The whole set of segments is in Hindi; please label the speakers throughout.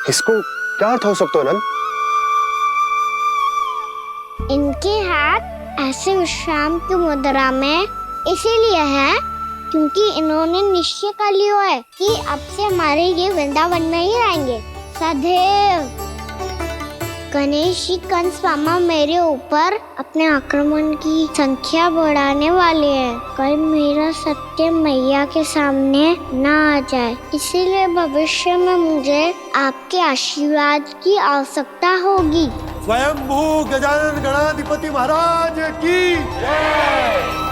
Speaker 1: इसको क्या अर्थ हो सकता है नंद?
Speaker 2: इनके हाथ ऐसे विश्राम की मुद्रा में इसीलिए है क्योंकि इन्होंने निश्चय कर लिया है कि अब से हमारे ये वृंदावन में ही रहेंगे सदैव। गणेश जी कंस मामा मेरे ऊपर अपने आक्रमण की संख्या बढ़ाने वाले हैं। कल मेरा सत्य मैया के सामने ना आ जाए, इसीलिए भविष्य में मुझे आपके आशीर्वाद की आवश्यकता होगी।
Speaker 3: स्वयंभू गजानन गणाधिपति महाराज की जय।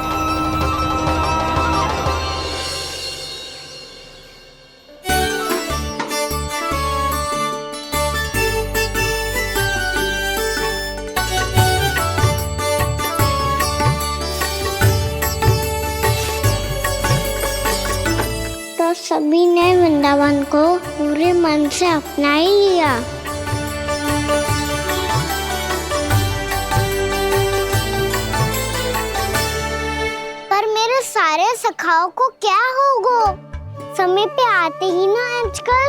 Speaker 2: सभी ने वृंदावन को पूरे मन से अपना ही लिया। पर मेरे सारे सखाओं को क्या होगा? समय पे आते ही ना आजकल।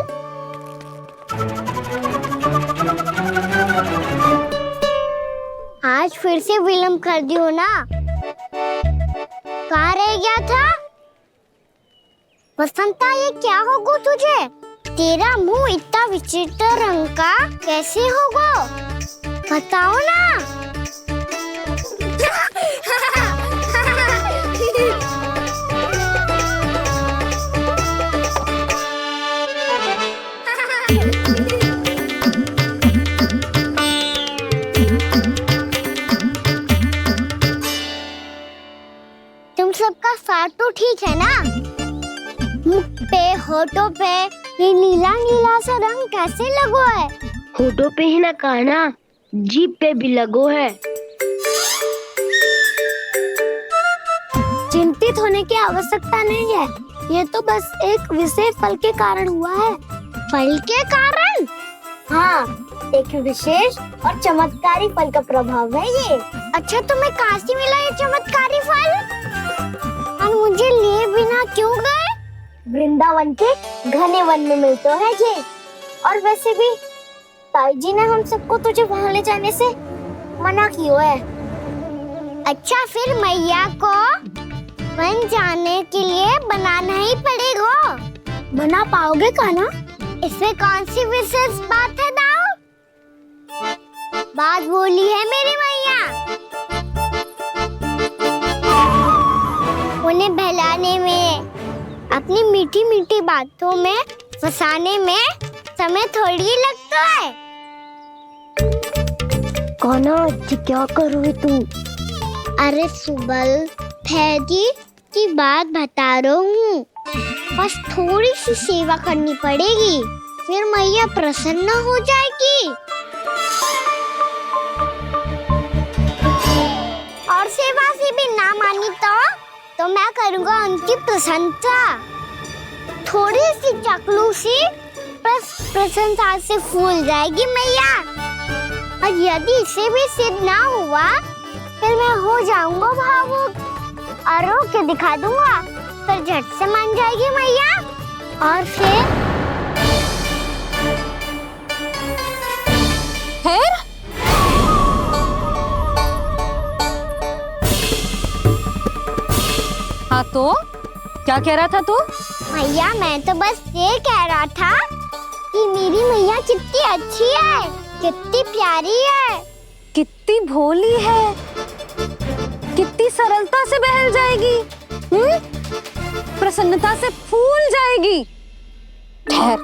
Speaker 2: आज फिर से विलंब कर दियो ना। कहाँ रह गया था? वसंता, ये क्या होगा तुझे? तेरा मुंह इतना विचित्र रंग का कैसे होगा? बताओ ना। तुम सबका साथ तो ठीक है ना? मुख पे, होठों पे ये नीला नीला सा रंग कैसे लगो है?
Speaker 4: होठों पे ही ना काना, जीभ पे भी लगो है।
Speaker 2: चिंतित होने की आवश्यकता नहीं है, ये तो बस एक विशेष फल के कारण हुआ है। फल के कारण? हाँ, एक विशेष और चमत्कारी फल का प्रभाव है ये। अच्छा, तुम्हें कहाँ से मिला ये चमत्कारी फल? और मुझे लिए बिना क्यों गए? वृंदावन के घने वन में मिलते है ये। और वैसे भी ताई जी ने हम सबको तुझे वहाँ ले जाने से मना किया है। अच्छा, फिर मैया को वन जाने के लिए बनाना ही पड़ेगा। बना पाओगे कान्हा? इसमें कौन सी विशेष बात है दाऊ? बात बोली है मेरी मैया। उन्हें बहलाने में, अपनी मीठी मीठी बातों में फंसाने में समय थोड़ी लगता है।
Speaker 4: कान्हा, क्या करोगे तुम?
Speaker 2: अरे सुबल, फैजी की बात बता रहा हूँ। बस थोड़ी सी सेवा करनी पड़ेगी, फिर मैया प्रसन्न हो जाएगी। और सेवा से भी ना मानी तो मैं करूँगा उनकी प्रशंसा। थोड़ी सी चकलूसी बस प्रशंसा से फूल जाएगी मैया। और यदि इसे भी सिद्ध ना हुआ, फिर मैं हो जाऊंगा भावुक और रो के दिखा दूंगा, फिर झट से मान जाएगी मैया। और फिर
Speaker 5: हाँ, तो क्या कह रहा था तू?
Speaker 2: मैया, मैं तो बस ये कह रहा था कि मेरी मैया कितनी अच्छी है, कितनी प्यारी है,
Speaker 5: कितनी भोली है, कितनी सरलता से बहल जाएगी, प्रसन्नता से फूल जाएगी। ठहर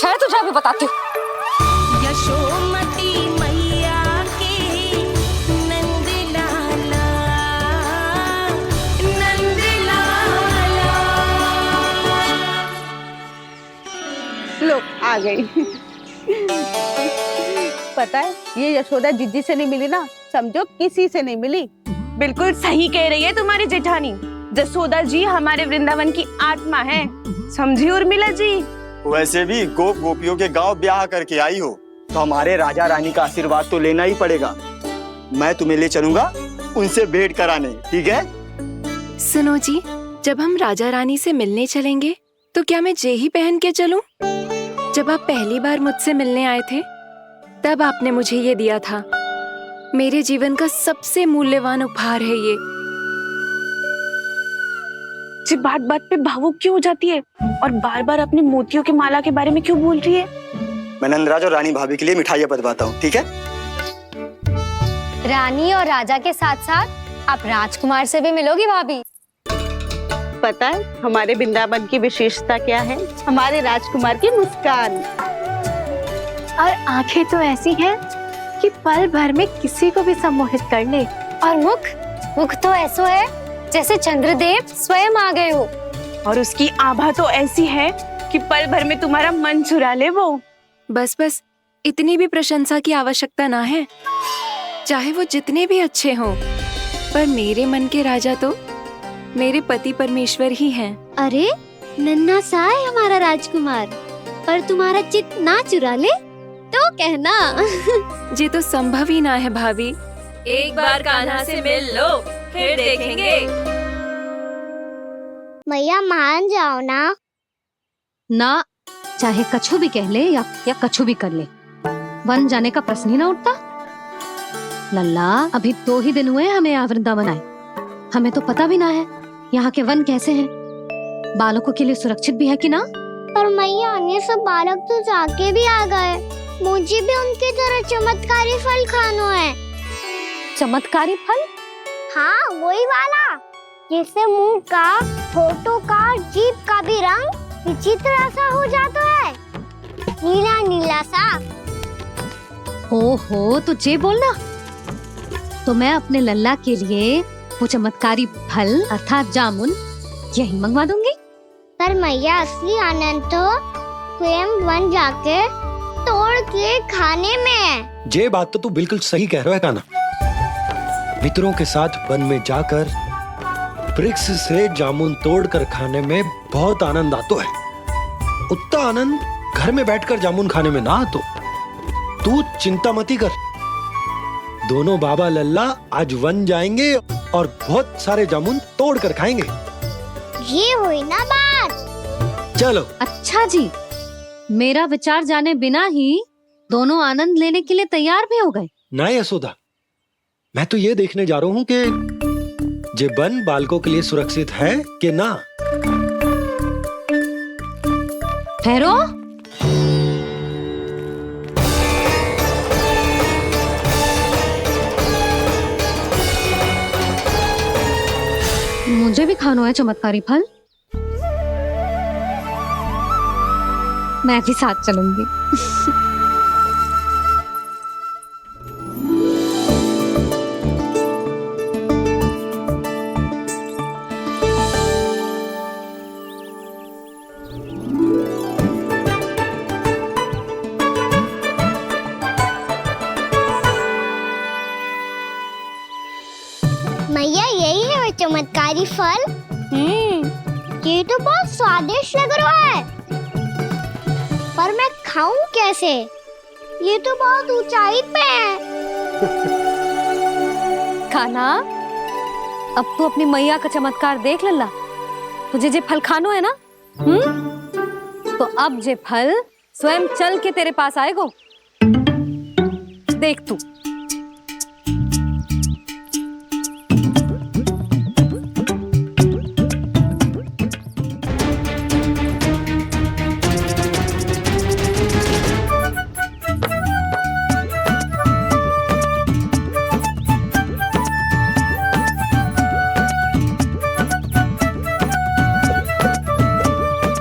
Speaker 5: ठहर, तुझे अभी बताती हूँ।
Speaker 6: यशोमती मैया के नंद लाला, नंद लाला।
Speaker 5: लो, आ गई। पता है, ये यशोदा जीजी से नहीं मिली ना, समझो किसी से नहीं मिली।
Speaker 7: बिल्कुल सही कह रही है तुम्हारी जेठानी। जसोदा जी हमारे वृंदावन की आत्मा है, समझी उर्मिला जी।
Speaker 1: वैसे भी गोप गोपियों के गांव ब्याह करके आई हो, तो हमारे राजा रानी का आशीर्वाद तो लेना ही पड़ेगा। मैं तुम्हें ले चलूंगा उनसे भेंट कराने, ठीक है?
Speaker 8: सुनो जी, जब हम राजा रानी से मिलने चलेंगे तो क्या मैं जे ही पहन के चलूं? जब आप पहली बार मुझसे मिलने आए थे तब आपने मुझे ये दिया था। मेरे जीवन का सबसे मूल्यवान उपहार है ये।
Speaker 7: जी बात बात पे भावुक क्यों हो जाती है और बार बार अपने मोतियों के माला के बारे में क्यों बोल रही है?
Speaker 1: मैं नंदराज और रानी भाभी के लिए मिठाइयाँ बंटवाता हूँ, ठीक है?
Speaker 5: रानी और राजा के साथ साथ आप राजकुमार से भी मिलोगी भाभी।
Speaker 9: पता है हमारे वृंदावन की विशेषता क्या है? हमारे राजकुमार की मुस्कान।
Speaker 8: और आंखें तो ऐसी हैं कि पल भर में किसी को भी सम्मोहित कर ले।
Speaker 5: और मुख तो ऐसा है जैसे चंद्रदेव स्वयं आ गए हो।
Speaker 7: और उसकी आभा तो ऐसी है कि पल भर में तुम्हारा मन चुरा ले वो।
Speaker 8: बस इतनी भी प्रशंसा की आवश्यकता ना है, चाहे वो जितने भी अच्छे हों, पर मेरे मन के राजा तो मेरे पति परमेश्वर ही हैं।
Speaker 2: अरे नन्हा सा है हमारा राजकुमार, पर तुम्हारा चित्त ना चुरा ले तो कहना।
Speaker 8: ये तो संभव ही ना है भाभी।
Speaker 5: एक बार कान्हा से मिल लो, फिर देखेंगे।
Speaker 2: मैया मान जाओ ना।
Speaker 5: चाहे कछु भी कह ले या कछु भी कर ले, वन जाने का प्रश्न ही ना उठता। लल्ला, अभी 2 ही दिन हुए हमें यहाँ वृंदावन आए। हमें तो पता भी ना है यहाँ के वन कैसे हैं, बालकों के लिए सुरक्षित भी है कि ना।
Speaker 2: पर मैया अन्य सब बालक तो जाके भी आ गए, मुझे भी उनकी तरह चमत्कारी फल खाना है।
Speaker 5: चमत्कारी फल?
Speaker 2: हाँ वही वाला, जिससे मुंह का, होठों का, जीभ का भी रंग विचित्र सा हो जाता है, नीला नीला सा।
Speaker 5: हो तो जे बोलना। तो मैं अपने लल्ला के लिए वो चमत्कारी फल अर्थात जामुन यही मंगवा दूंगी।
Speaker 2: पर मैया असली आनंद तो स्वयं वन जाके तोड़ के खाने में है।
Speaker 3: ये बात तो तू बिल्कुल सही कह रहा है कान्हा। मित्रों के साथ वन में जाकर वृक्ष से जामुन तोड़कर खाने में बहुत आनंद आता है। उतना आनंद घर में बैठकर जामुन खाने में ना आतो। तू चिंता मती कर, दोनों बाबा लल्ला आज वन जाएंगे और बहुत सारे जामुन तोड़कर खाएंगे।
Speaker 2: ये हुई ना बात।
Speaker 3: चलो।
Speaker 5: अच्छा जी, मेरा विचार जाने बिना ही दोनों आनंद लेने के लिए तैयार भी हो गए।
Speaker 3: ना यशोदा, मैं तो ये देखने जा रहा हूँ कि ये वन बालकों के लिए सुरक्षित है कि ना।
Speaker 5: ठहरो। मुझे भी खाना है चमत्कारी फल। मैं भी साथ चलूंगी।
Speaker 2: मैया यही है वो चमत्कारी फल। ये तो बहुत स्वादिष्ट लग रहा है, पर मैं खाऊं कैसे? ये तो बहुत ऊंचाई पे है।
Speaker 5: खाना, अब तू अपनी मैया का चमत्कार देख लल्ला। तुझे जे फल खानो है ना, तो अब जे फल स्वयं चल के तेरे पास आएगो। देख तू।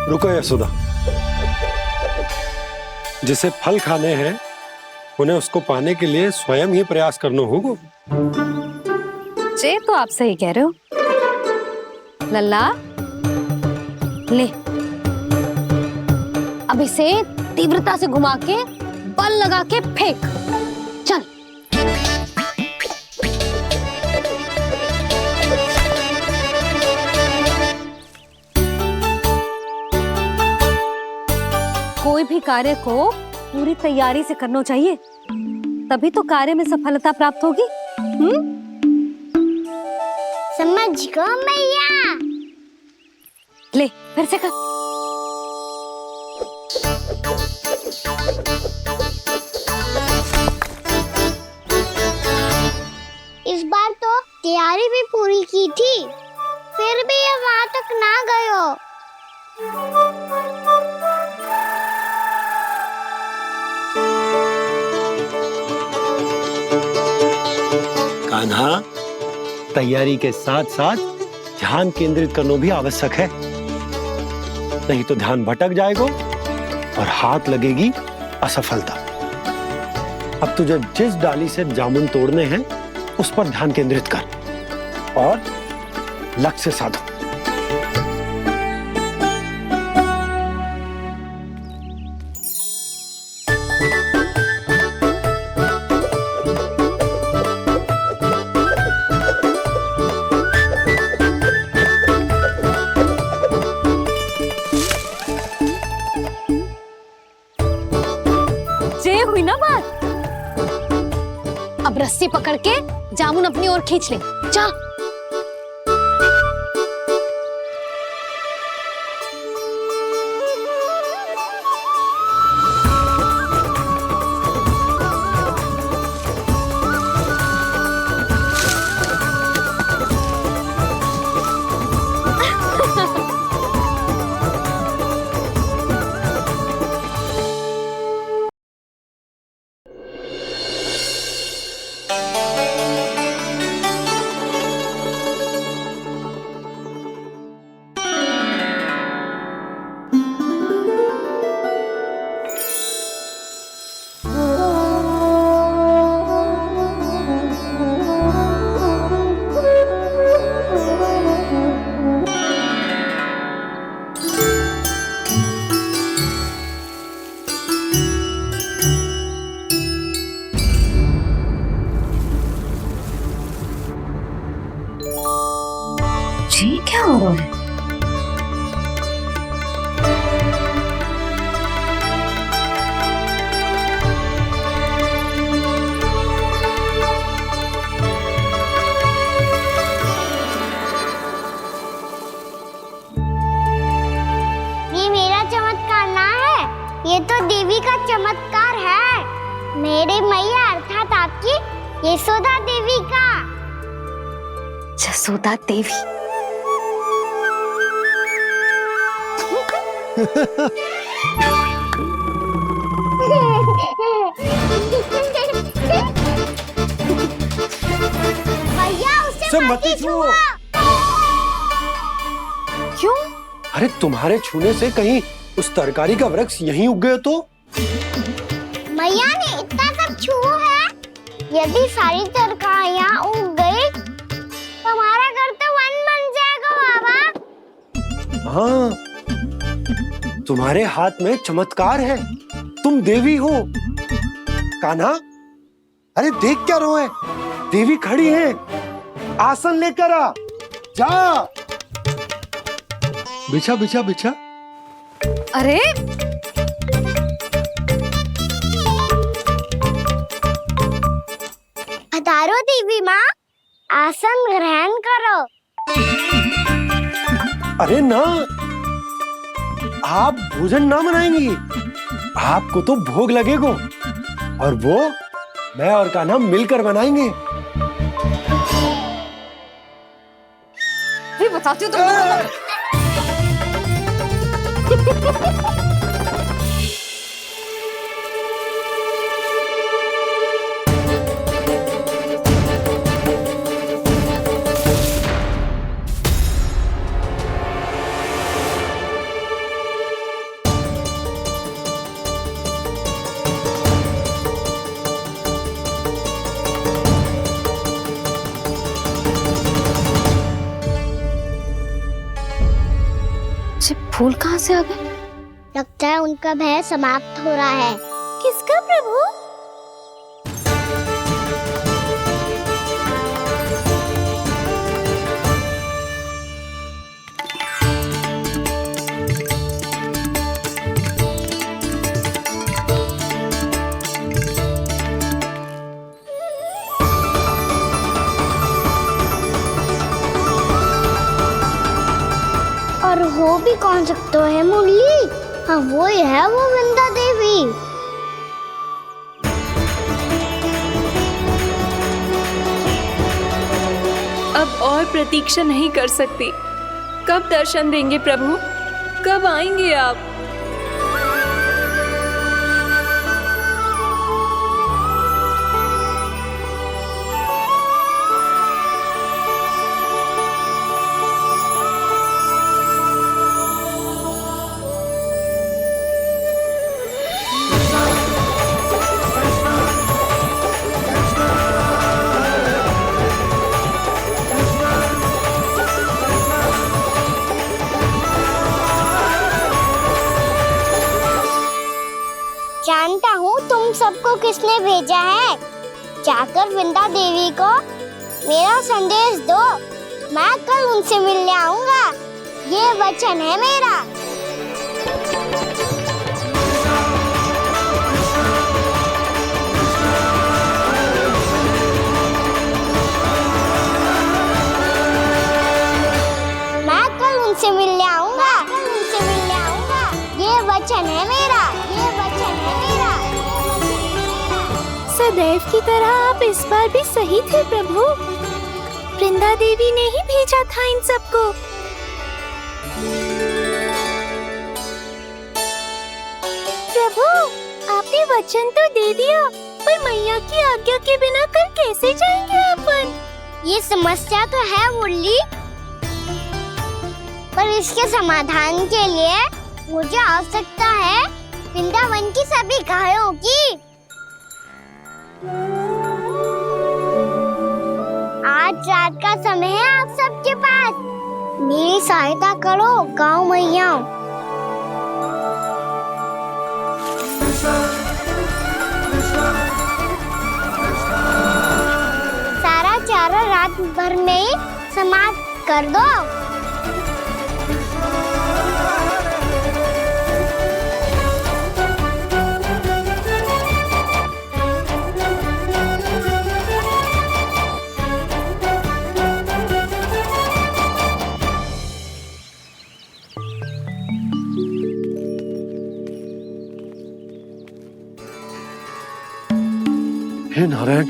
Speaker 3: रुको यशोदा, जिसे फल खाने हैं उन्हें उसको पाने के लिए स्वयं ही प्रयास करना होगा।
Speaker 5: जे तो आप सही कह रहे हो लल्ला। ले, अब इसे तीव्रता से घुमा के बल लगा के फेंक। चल। कोई भी कार्य को पूरी तैयारी से करना चाहिए, तभी तो कार्य में सफलता प्राप्त होगी।
Speaker 2: समझ गो मैया।
Speaker 5: ले, फिर से कर।
Speaker 2: तैयारी भी पूरी की थी, फिर भी ये वहाँ तक ना गए हो।
Speaker 3: कान्हा, तैयारी के साथ साथ ध्यान केंद्रित करना भी आवश्यक है, नहीं तो ध्यान भटक जाएगा और हाथ लगेगी असफलता। अब तुझे जिस डाली से जामुन तोड़ने हैं उस पर ध्यान केंद्रित कर और लक्ष्य साधो।
Speaker 5: ये हुई ना बात। अब रस्सी पकड़ के जामुन अपनी ओर खींच ले। जा। जी क्या हो रहा है?
Speaker 2: ये मेरा चमत्कार ना है, ये तो देवी का चमत्कार है। मेरी मैया अर्थात आपकी यशोदा देवी का।
Speaker 5: जसोदा देवी।
Speaker 2: भैया उसे मत छुओ।
Speaker 5: क्यों?
Speaker 3: अरे तुम्हारे छूने से कहीं उस तरकारी का वृक्ष यहीं उग गए तो?
Speaker 2: मैया ने इतना सब छुआ है, यदि सारी तरकारियां उग गई तो हमारा घर तो वन बन जाएगा बाबा।
Speaker 3: हाँ, तुम्हारे हाथ में चमत्कार है, तुम देवी हो। कान्हा, अरे देख क्या रोए, देवी खड़ी है, आसन लेकर आ, जा। बिछा बिछा बिछा।
Speaker 5: अरे
Speaker 2: पधारो देवी माँ, आसन ग्रहण करो।
Speaker 3: अरे ना, आप भोजन ना बनाएंगी, आपको तो भोग लगेगा और वो मैं और कान्हा मिलकर बनाएंगे।
Speaker 5: भी बताती हूँ तुम। फूल कहाँ से आ गए?
Speaker 2: लगता है उनका भय समाप्त हो रहा है। किसका प्रभु? और हो भी कौन सकता है मुरली? हाँ वो ही है, वो वृंदा देवी।
Speaker 8: प्रतीक्षा नहीं कर सकती। कब दर्शन देंगे प्रभु? कब आएंगे आप?
Speaker 2: जानता हूँ तुम सबको किसने भेजा है। जाकर वृंदा देवी को मेरा संदेश दो। मैं कल उनसे मिलने आऊंगा, ये वचन है मेरा। मैं कल उनसे मिलने आऊंगा, ये वचन है मेरा, ये वचन है मेरा।
Speaker 10: सदैव की तरह आप इस बार भी सही थे प्रभु। वृंदा देवी ने ही भेजा था इन सबको। प्रभु, आपने वचन तो दे दिया, पर मैया की आज्ञा के बिना कल कैसे जाएंगे अपन?
Speaker 2: ये समस्या तो है मुरली, पर इसके समाधान के लिए मुझे आवश्यकता है वृंदावन की सभी गायों की। आज रात का समय है आप सबके पास, मेरी सहायता करो गाँव मैया। सारा चारा रात भर में ही समाप्त कर दो।
Speaker 3: हे नारायण,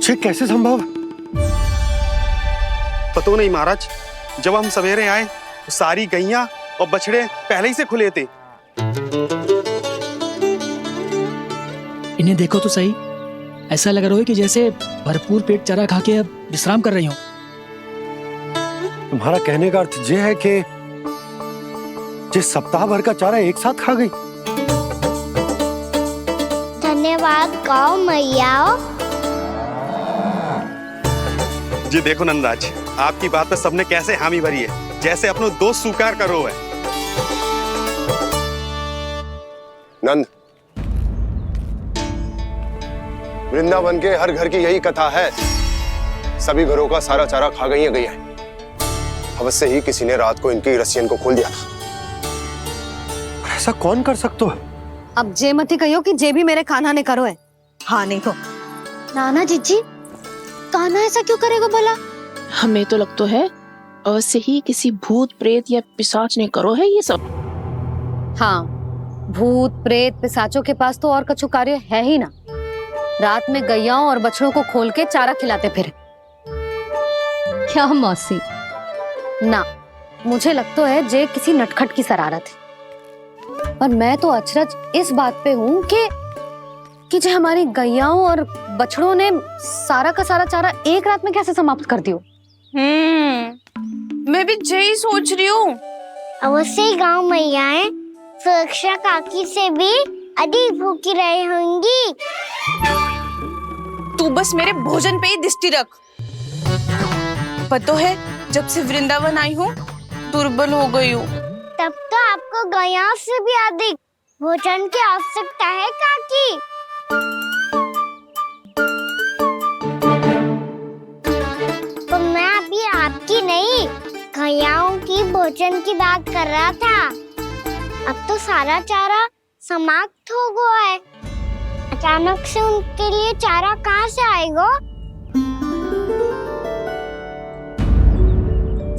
Speaker 3: छे कैसे संभव?
Speaker 11: पता नहीं महाराज, जब हम सवेरे आए तो सारी गैया और बछड़े पहले ही से खुले थे।
Speaker 12: इन्हें देखो तो सही, ऐसा लग रहा है कि जैसे भरपूर पेट चारा खा के अब विश्राम कर रही हूँ।
Speaker 3: तुम्हारा कहने का अर्थ यह है कि जिस सप्ताह भर का चारा एक साथ खा गई।
Speaker 2: धन्यवाद गाँव मैया।
Speaker 11: जी देखो नंदराज, आपकी बात पे सबने कैसे हामी भरी है, जैसे अपनो दोस्त स्वीकार करो है।
Speaker 13: नंद, वृंदावन के हर घर की यही कथा है, सभी घरों का सारा चारा खा गई है। अवश्य ही किसी ने रात को इनकी रस्सियन को खोल दिया था।
Speaker 3: ऐसा कौन कर सकता है?
Speaker 5: अब जे मती कहियो कि जे भी मेरे कान्हा ने करो है। हाँ नहीं तो
Speaker 10: नाना जीजी, कान्हा ऐसा क्यों करेगा भला?
Speaker 14: हमें तो लगता है अवश्य ही किसी भूत प्रेत या पिशाच ने करो है ये सब।
Speaker 5: हाँ, भूत प्रेत पिशाचों के पास तो और कछु कार्य है ही ना। रात में गैयाओं और बछड़ों को खोल के चारा खिलाते फिर। क्या मौसी? ना, मुझे लगता है जे किसी नटखट की शरारत है। पर मैं तो अचरज इस बात पे हूँ कि जो हमारी गैयाओं और बछड़ों ने सारा का सारा चारा एक रात में कैसे समाप्त कर दियो।
Speaker 7: मैं भी यही सोच रही हूँ।
Speaker 2: अवश्य ही गाँव मैयाएं सुरक्षा काकी से भी अधिक भूखी रही होंगी।
Speaker 7: तू बस मेरे भोजन पे ही दृष्टि रख। पता है, जब से वृंदावन आई हूँ दुर्बल हो गई हूँ।
Speaker 2: तब तो आपको गैया से भी अधिक भोजन की आवश्यकता है काकी। तो मैं अभी आपकी नहीं, गैयाओं की भोजन की बात कर रहा था। अब तो सारा चारा समाप्त हो गया है, अचानक से उनके लिए चारा कहाँ से आएगा?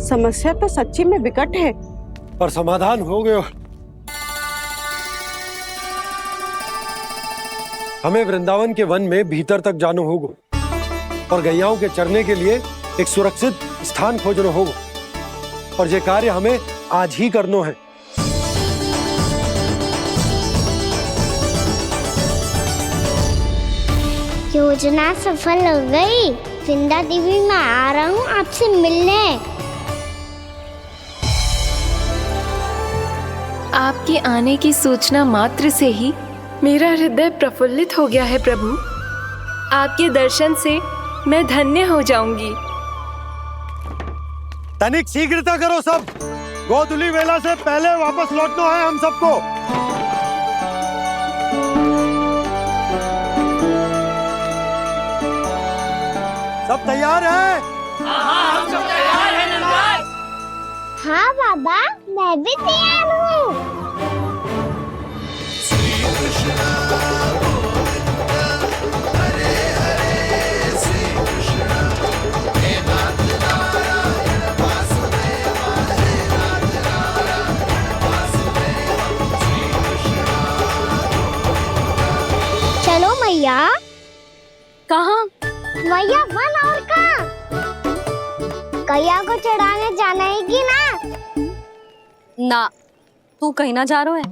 Speaker 9: समस्या तो सच्ची में विकट है,
Speaker 3: पर समाधान हो गया। हमें वृंदावन के वन में भीतर तक जाना होगा। और गैयाओं के चरने के लिए एक सुरक्षित स्थान खोजनो होगा, और ये कार्य हमें आज ही करनो है।
Speaker 2: योजना सफल हो गई। वृंदा देवी, मैं आ रहा हूँ आपसे मिलने।
Speaker 8: आपके आने की सूचना मात्र से ही मेरा हृदय प्रफुल्लित हो गया है प्रभु। आपके दर्शन से मैं धन्य हो जाऊंगी।
Speaker 3: तनिक शीघ्रता करो सब, गोधुली वेला से पहले वापस लौटना है हम सबको। सब तैयार है?
Speaker 6: हाँ, हम सब तैयार हैं नंदराज।
Speaker 2: हाँ बाबा, मैं भी तैयार हूँ। चलो मैया।
Speaker 5: कहाँ?
Speaker 2: मैया वन और कहाँ? कैया को चढ़ाने जाना है कि ना?
Speaker 5: ना, तू कहीं ना जा रहा है।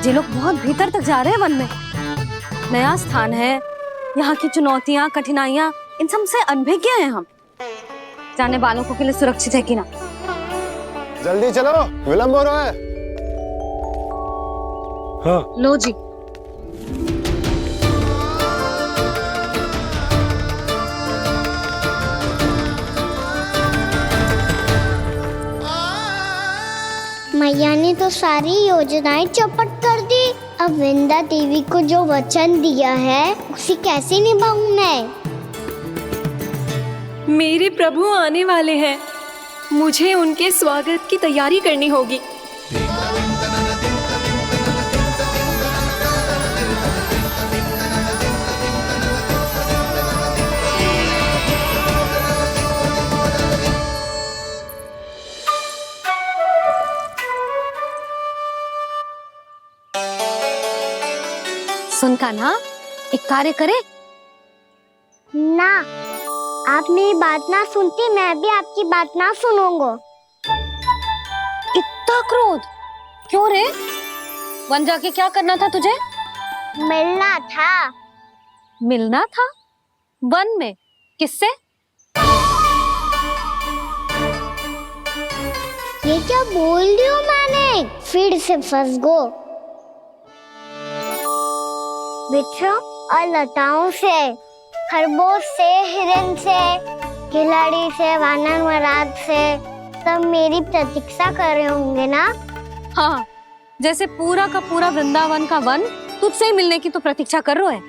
Speaker 5: ये लोग बहुत भीतर तक जा रहे हैं वन में। नया स्थान है, यहाँ की चुनौतियाँ, कठिनाइयाँ, इन सब से अनभिज्ञ हैं हम। जाने वालों को के लिए सुरक्षित है कि ना?
Speaker 13: जल्दी चलो, विलंब हो रहा है।
Speaker 3: हाँ।
Speaker 5: लो जी।
Speaker 2: मैया ने तो सारी योजनाएं चौपट कर दी। अब वृंदा देवी को जो वचन दिया है उसे कैसे निभाऊं मैं?
Speaker 8: मेरे प्रभु आने वाले हैं, मुझे उनके स्वागत की तैयारी करनी होगी।
Speaker 5: सुन कान्हा, एक कार्य करे
Speaker 2: ना, आप मेरी बात ना सुनती, मैं भी आपकी बात ना सुनूंगा।
Speaker 5: इतना क्रोध क्यों रे? वन जाके क्या करना था तुझे?
Speaker 2: मिलना था।
Speaker 5: मिलना था? वन में? किससे?
Speaker 2: ये क्या बोल रही हूँ मैंने? फिर से फंस गो। वृक्षों और लताओं से, खरगोश से, हिरन से, खिलाड़ी से, वानर महाराज से, सब मेरी प्रतीक्षा कर रहे होंगे ना?
Speaker 5: हाँ, जैसे पूरा का पूरा वृंदावन का वन तुझसे ही मिलने की तो प्रतीक्षा कर रहा है।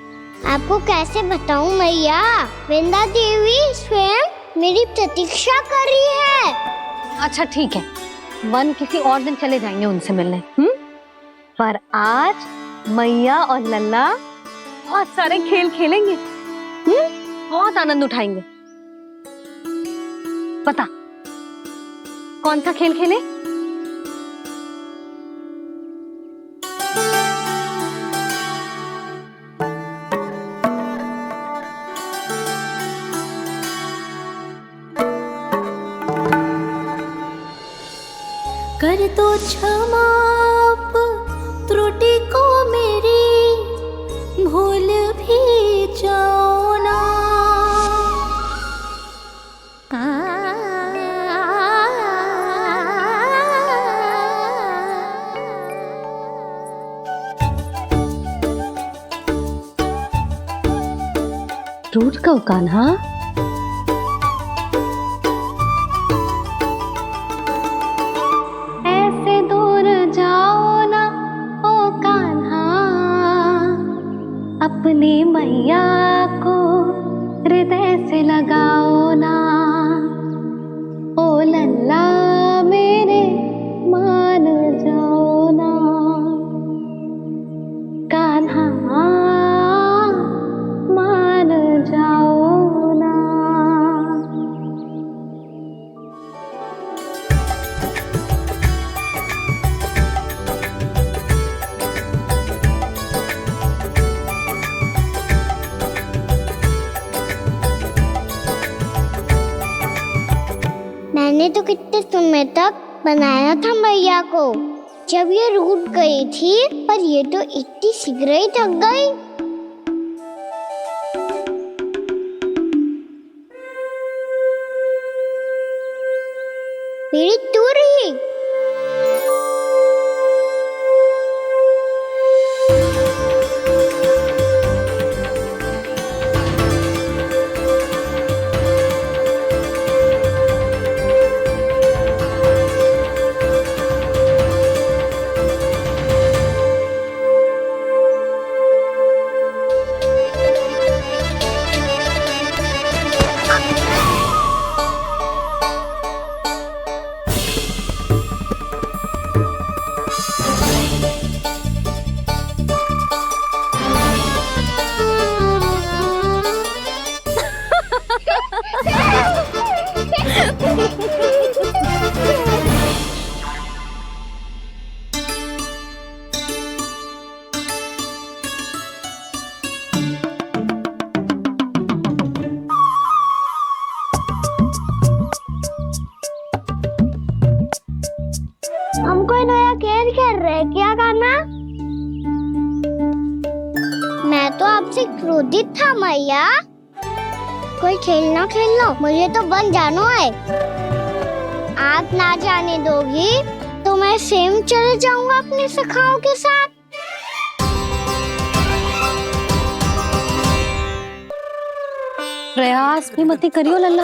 Speaker 2: आपको कैसे बताऊं मैया? वृंदा देवी स्वयं मेरी प्रतीक्षा कर रही है।
Speaker 5: अच्छा ठीक है, वन किसी और दिन चले जाएंगे उनसे मिलने। पर आज मैया और लल्ला बहुत सारे खेल खेलेंगे। बहुत आनंद उठाएंगे। पता कौन सा खेल खेले?
Speaker 10: कर दो क्षमा त्रुटि को मेरी, भूल भी जाओ ना।
Speaker 5: टूट कब कान्हा? ऐसे दूर जाओ ना ओ कान्हा, अपनी मैया को हृदय से लगाओ ना। ओ लल्ला मेरे मान जाओ ना, कान्हा मान जाओ ना।
Speaker 2: मैंने तो कितने समय तक बनाया था मैया को, जब ये रूठ गई थी, पर ये तो इतनी शीघ्र ही थक गई। मेरी तू रही। हमको नया खेल खेल रहे, क्या करना? मैं तो आपसे क्रोधित था मैया। कोई खेलना खेलना, मुझे तो बन जाना है। आप ना जाने दोगी तो मैं स्वयं चले जाऊंगा अपने सखाओं के साथ।
Speaker 5: प्रयास भी मत करियो लल्ला,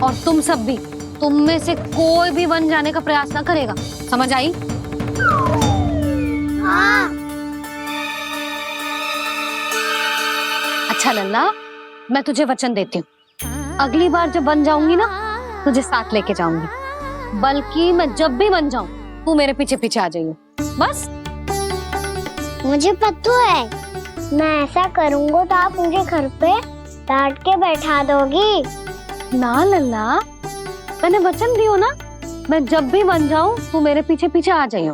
Speaker 5: और तुम सब भी, तुम में से कोई भी वन जाने का प्रयास ना करेगा, समझ आई?
Speaker 2: हाँ।
Speaker 5: अच्छा लल्ला, मैं तुझे वचन देती हूँ, अगली बार जब बन जाऊंगी ना, तुझे साथ लेके जाऊंगी। बल्कि मैं जब भी बन जाऊं, तू मेरे पीछे पीछे आ जाइए, बस।
Speaker 2: मुझे पता है, मैं ऐसा करूंगा तो आप मुझे घर पे डांट के बैठा दोगी।
Speaker 5: ना लल्ला, मैंने वचन दियो ना, मैं जब भी बन जाऊं, तू मेरे पीछे पीछे आ जाइयो।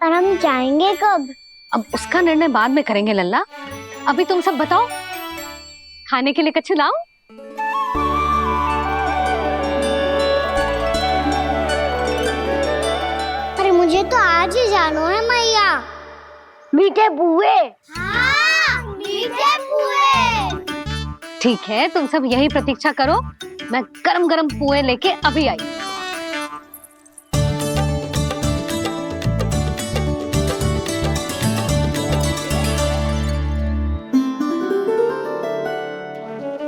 Speaker 2: पर हम जाएंगे कब?
Speaker 5: अब उसका निर्णय बाद में करेंगे लल्ला। अभी तुम सब बताओ, खाने के लिए कुछ लाऊं?
Speaker 2: अरे मुझे तो आज ही जाना है मैया। मीठे पुए। हाँ, मीठे पुए।
Speaker 5: ठीक है, तुम सब यही प्रतीक्षा करो, मैं गरम गरम पुए लेके अभी आई।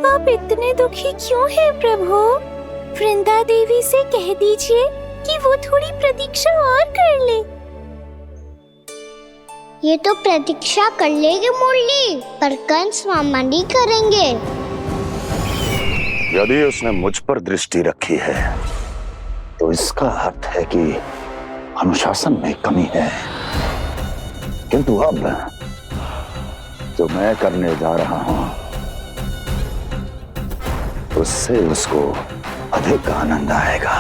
Speaker 10: आप इतने दुखी क्यों हैं प्रभु? वृंदा देवी से कह दीजिए कि वो थोड़ी प्रतीक्षा और कर ले।
Speaker 2: ये तो प्रतीक्षा कर लेगी मुरली, पर कंस मामा नहीं करेंगे।
Speaker 15: यदि उसने मुझ पर दृष्टि रखी है, तो इसका अर्थ है कि अनुशासन में कमी है। किंतु अब जो मैं करने जा रहा हूं, उससे उसको अधिक आनंद आएगा।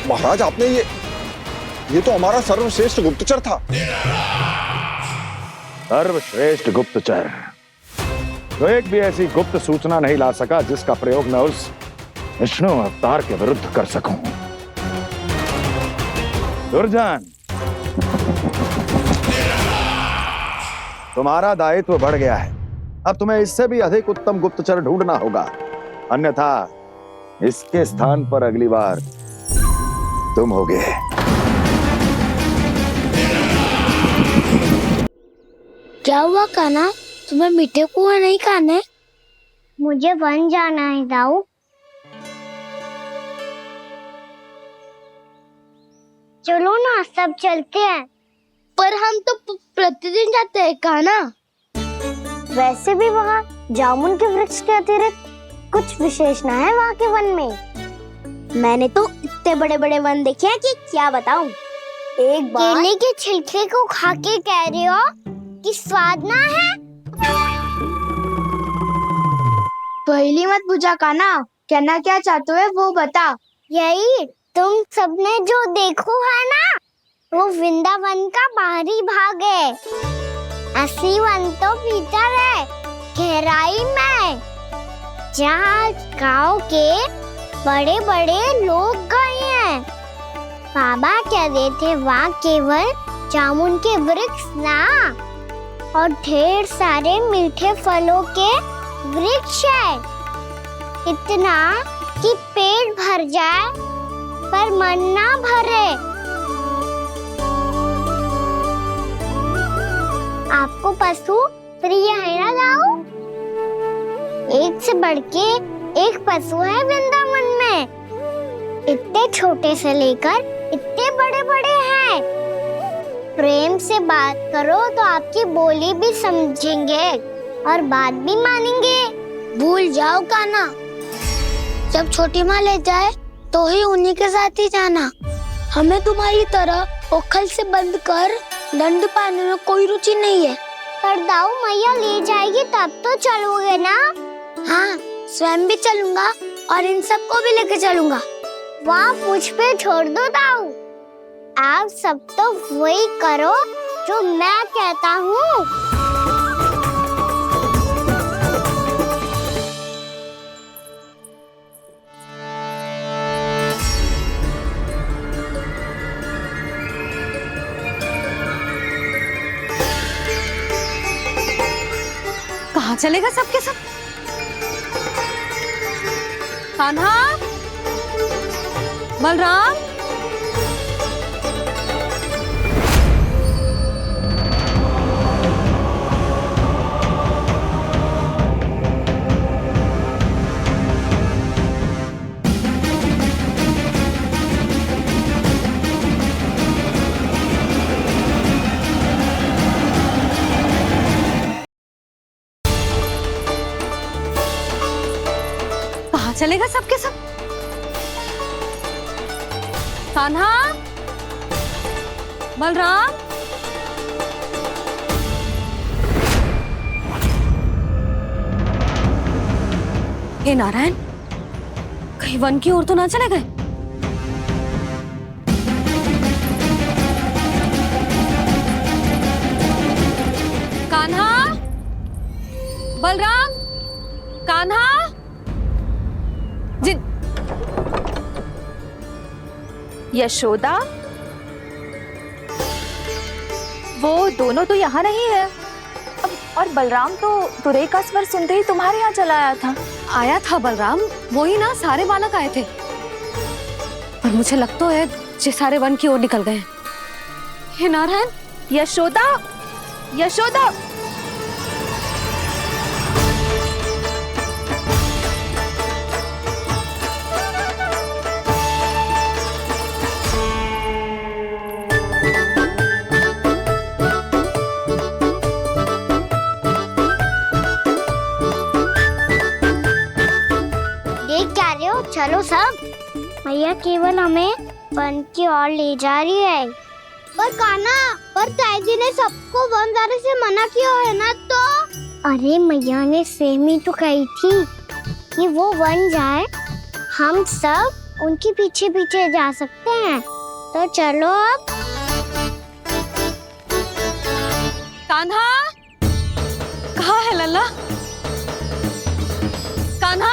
Speaker 13: महाराज, आपने ये तो हमारा सर्वश्रेष्ठ गुप्तचर था।
Speaker 15: सर्वश्रेष्ठ गुप्तचर तो एक भी ऐसी गुप्त सूचना नहीं ला सका जिसका प्रयोग मैं उस विष्णु अवतार के विरुद्ध कर सकूं। दुर्जन, तुम्हारा दायित्व बढ़ गया है। अब तुम्हें इससे भी अधिक उत्तम गुप्तचर ढूंढना होगा, अन्यथा इसके स्थान पर अगली बार तुम होगे।
Speaker 2: क्या हुआ कान्हा, तुम्हें मीठे पुआ नहीं खाने? मुझे वन जाना है दाऊ। चलो ना, सब चलते हैं। पर हम तो प्रतिदिन जाते हैं कान्हा। वैसे भी वहाँ जामुन के वृक्ष के अतिरिक्त कुछ विशेष ना है वहाँ के वन में। मैंने तो इतने बड़े बड़े वन देखे हैं कि क्या बताऊं। एक बार केले के छिलके को खा के कह रहे हो कि स्वाद ना है? पहली मत बुझा काना, कहना क्या चाहते हो वो बता। यही तुम सबने जो देखो है ना, वो वृंदावन का बाहरी भाग है। असली वन तो भीतर है, गहराई में, जहाँ गांव के बड़े बड़े लोग गए हैं। बाबा कह रहे थे वहाँ केवल जामुन के वृक्ष ना, और ढेर सारे मीठे फलों के वृक्ष है। इतना कि पेट भर जाए पर मन ना भरे। आपको पशु प्रिय है ना जाओ? एक से बढ़ के एक पशु है वृंदावन में। इतने छोटे से लेकर इतने बड़े बड़े हैं। प्रेम से बात करो तो आपकी बोली भी समझेंगे और बात भी मानेंगे। भूल जाओ काना, जब छोटी माँ ले जाए तो ही उन्हीं के साथ ही जाना। हमें तुम्हारी तरह ओखल से बंद कर दंड पाने में कोई रुचि नहीं है। पर दाऊ मैया ले जाएगी तब तो चलोगे ना? हाँ, स्वयं भी चलूंगा और इन सबको भी लेके चलूंगा। वहाँ मुझ पे छोड़ दो दाऊ। आप सब तो वही करो जो मैं कहता हूँ।
Speaker 5: कहाँ चलेगा सबके सब? कान्हा, बलराम, कहाँ चलेगा सबके सब? कान्हा, बलराम, हे नारायण, कहीं वन की ओर तो ना चले गए? कान्हा, बलराम, कान्हा, जिन
Speaker 10: यशोदा, वो दोनों तो यहाँ नहीं है। और बलराम तो तुरई का स्वर सुनते ही तुम्हारे यहाँ चला आया था।
Speaker 5: आया था बलराम, वही ना सारे बालक आए थे। पर मुझे लगता है जे सारे वन की ओर निकल गए। हे नारायण,
Speaker 10: यशोदा, यशोदा,
Speaker 2: चलो सब, मैया केवल हमें वन की ओर ले जा रही है। पर काना, पर ताई जी ने सबको वन जाने से मना किया है ना तो? अरे मैया ने सेम ही तो कही थी कि वो वन जाए, हम सब उनके पीछे पीछे जा सकते हैं। तो चलो अब।
Speaker 5: कान्हा, कहाँ है लल्ला? कान्हा,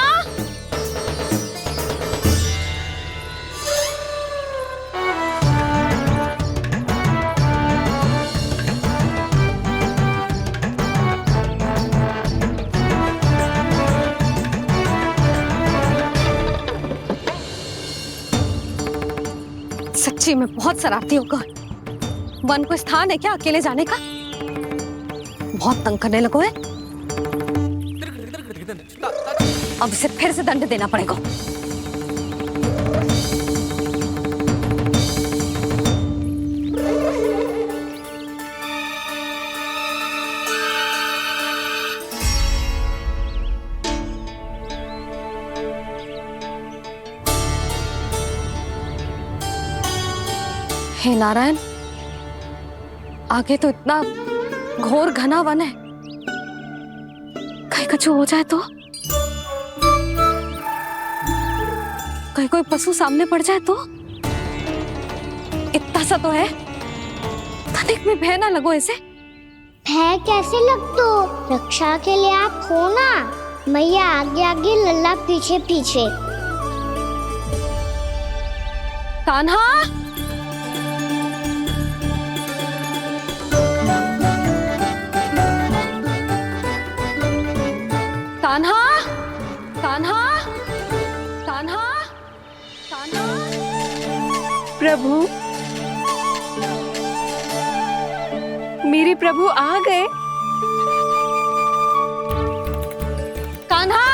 Speaker 5: सच्ची में बहुत शरारती होगा। वन को स्थान है क्या अकेले जाने का? बहुत तंग करने लगो है। अब इसे फिर से दंड देना पड़ेगा। हे नारायण, आगे तो इतना घोर घना वन है, कहीं कुछ हो जाए तो? कहीं कोई पशु सामने पड़ जाए तो? इतना सा तो है, तनिक में भय ना लगो इसे।
Speaker 2: भय कैसे लग तो? रक्षा के लिए आप हो ना। मैया आगे आगे, लल्ला पीछे पीछे।
Speaker 5: कान्हा, कान्हा, कान्हा, कान्हा, कान्हा।
Speaker 8: प्रभु, मेरे प्रभु आ गए।
Speaker 5: कान्हा,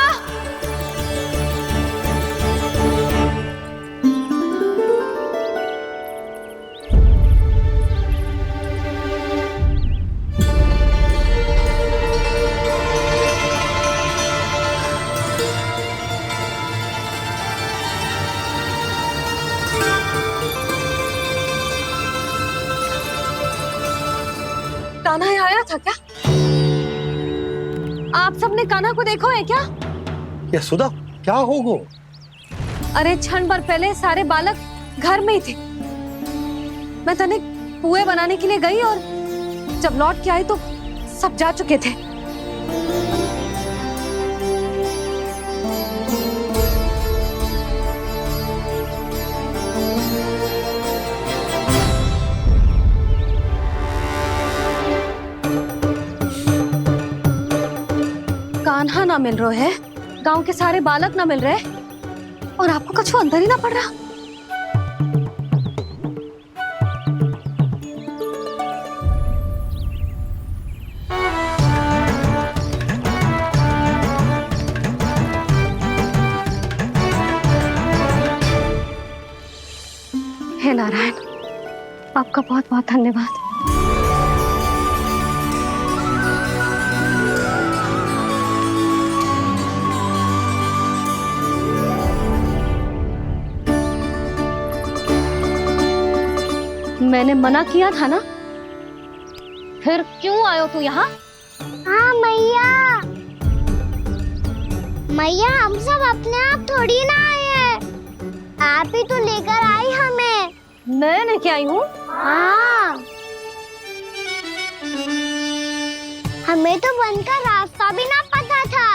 Speaker 5: कान्हा यहाँ आया था क्या? आप सबने कान्हा को देखो है क्या?
Speaker 3: यशोदा, क्या हो गो?
Speaker 5: अरे क्षण भर पहले सारे बालक घर में ही थे। मैं तनिक पुए बनाने के लिए गई और जब लौट के आई तो सब जा चुके थे। कान्हा ना मिल रहा है, गांव के सारे बालक ना मिल रहे और आपको कछु अंदर ही ना पड़ रहा। हे नारायण, आपका बहुत बहुत धन्यवाद। मैंने मना किया था ना, फिर क्यों आयो तू यहाँ?
Speaker 2: हाँ मैया, मैया हम सब अपने आप थोड़ी ना आए हैं, आप ही तो लेकर आई हमें।
Speaker 5: मैं लेके आई हूँ?
Speaker 2: हाँ, हमें तो वन का रास्ता भी ना पता था,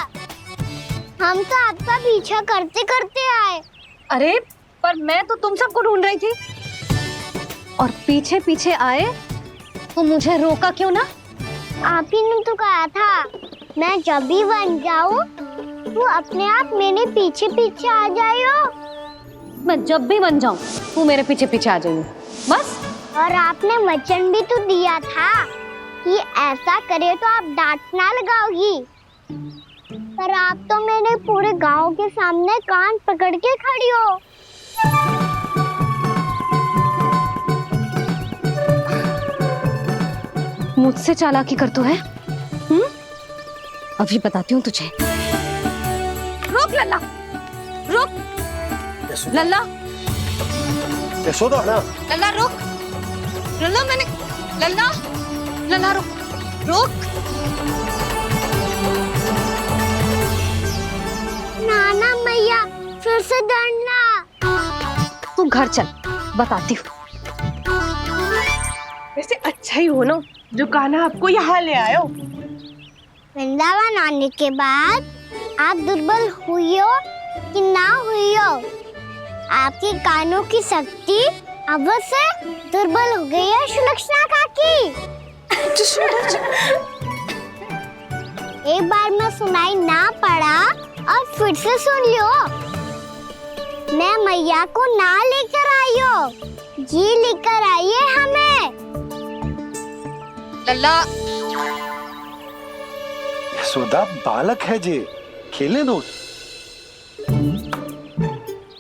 Speaker 2: हम तो आपका पीछा करते करते आए।
Speaker 5: अरे पर मैं तो तुम सबको ढूंढ रही थी और पीछे पीछे आए तो मुझे रोका क्यों ना?
Speaker 2: आप ही ने तो कहा था मैं जब भी बन जाऊं तू अपने आप मेरे पीछे पीछे आ जाइयो।
Speaker 5: मैं जब भी बन जाऊं तू मेरे पीछे पीछे आ जाइयो बस।
Speaker 2: और आपने वचन भी तो दिया था कि ऐसा करे तो आप डांट ना लगाओगी, पर आप तो मेरे पूरे गांव के सामने कान पकड़ के खड़ी हो।
Speaker 5: मुझसे चालाकी करतू है? अभी बताती हूँ तुझे। रुक लल्ला, रुक लल्ला,
Speaker 3: यशोदा ना।
Speaker 5: लल्ला रुक, लल्ला मैंने, लल्ला, लल्ला रुक, रुक।
Speaker 2: नाना मैया फिर से डरना।
Speaker 5: तू घर चल, बताती हूँ।
Speaker 7: वैसे अच्छा ही हो ना जो कान्हा आपको यहाँ ले आयो।
Speaker 2: वृंदावन आने के बाद आप दुर्बल हुई हो कि ना हुई हो, आपके कानों की शक्ति अब से दुर्बल हो गई है सुलक्षणा काकी। एक बार में सुनाई ना पड़ा और फिर से सुन लियो। मैं मैया को ना लेकर आई हो, जी लेकर आई है हमें।
Speaker 5: लल्ला,
Speaker 3: यशोदा बालक है जे, खेलने दो।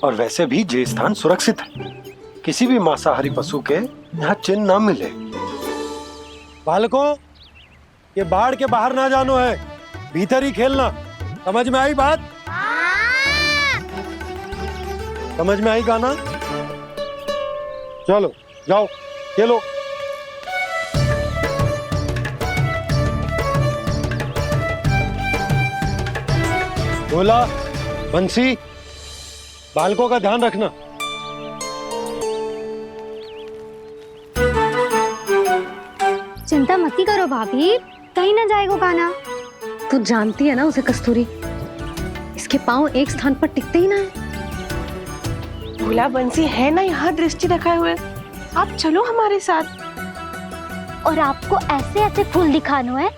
Speaker 3: और वैसे भी जे स्थान सुरक्षित है, किसी भी मांसाहारी पशु के यहाँ चिन्ह ना मिले। बालकों, ये बाढ़ के बाहर ना जानो है, भीतर ही खेलना। समझ में आई बात? समझ में आई गाना? चलो जाओ खेलो। बोला बंसी, बालकों का ध्यान रखना।
Speaker 2: चिंता मत करो भाभी, कहीं ना जाएगा कान्हा।
Speaker 5: तू जानती है ना उसे कस्तूरी, इसके पांव एक स्थान पर टिकते ही ना है।
Speaker 14: भोला बंसी है ना यहाँ दृष्टि रखाए हुए, आप चलो हमारे साथ।
Speaker 2: और आपको ऐसे ऐसे फूल दिखाना है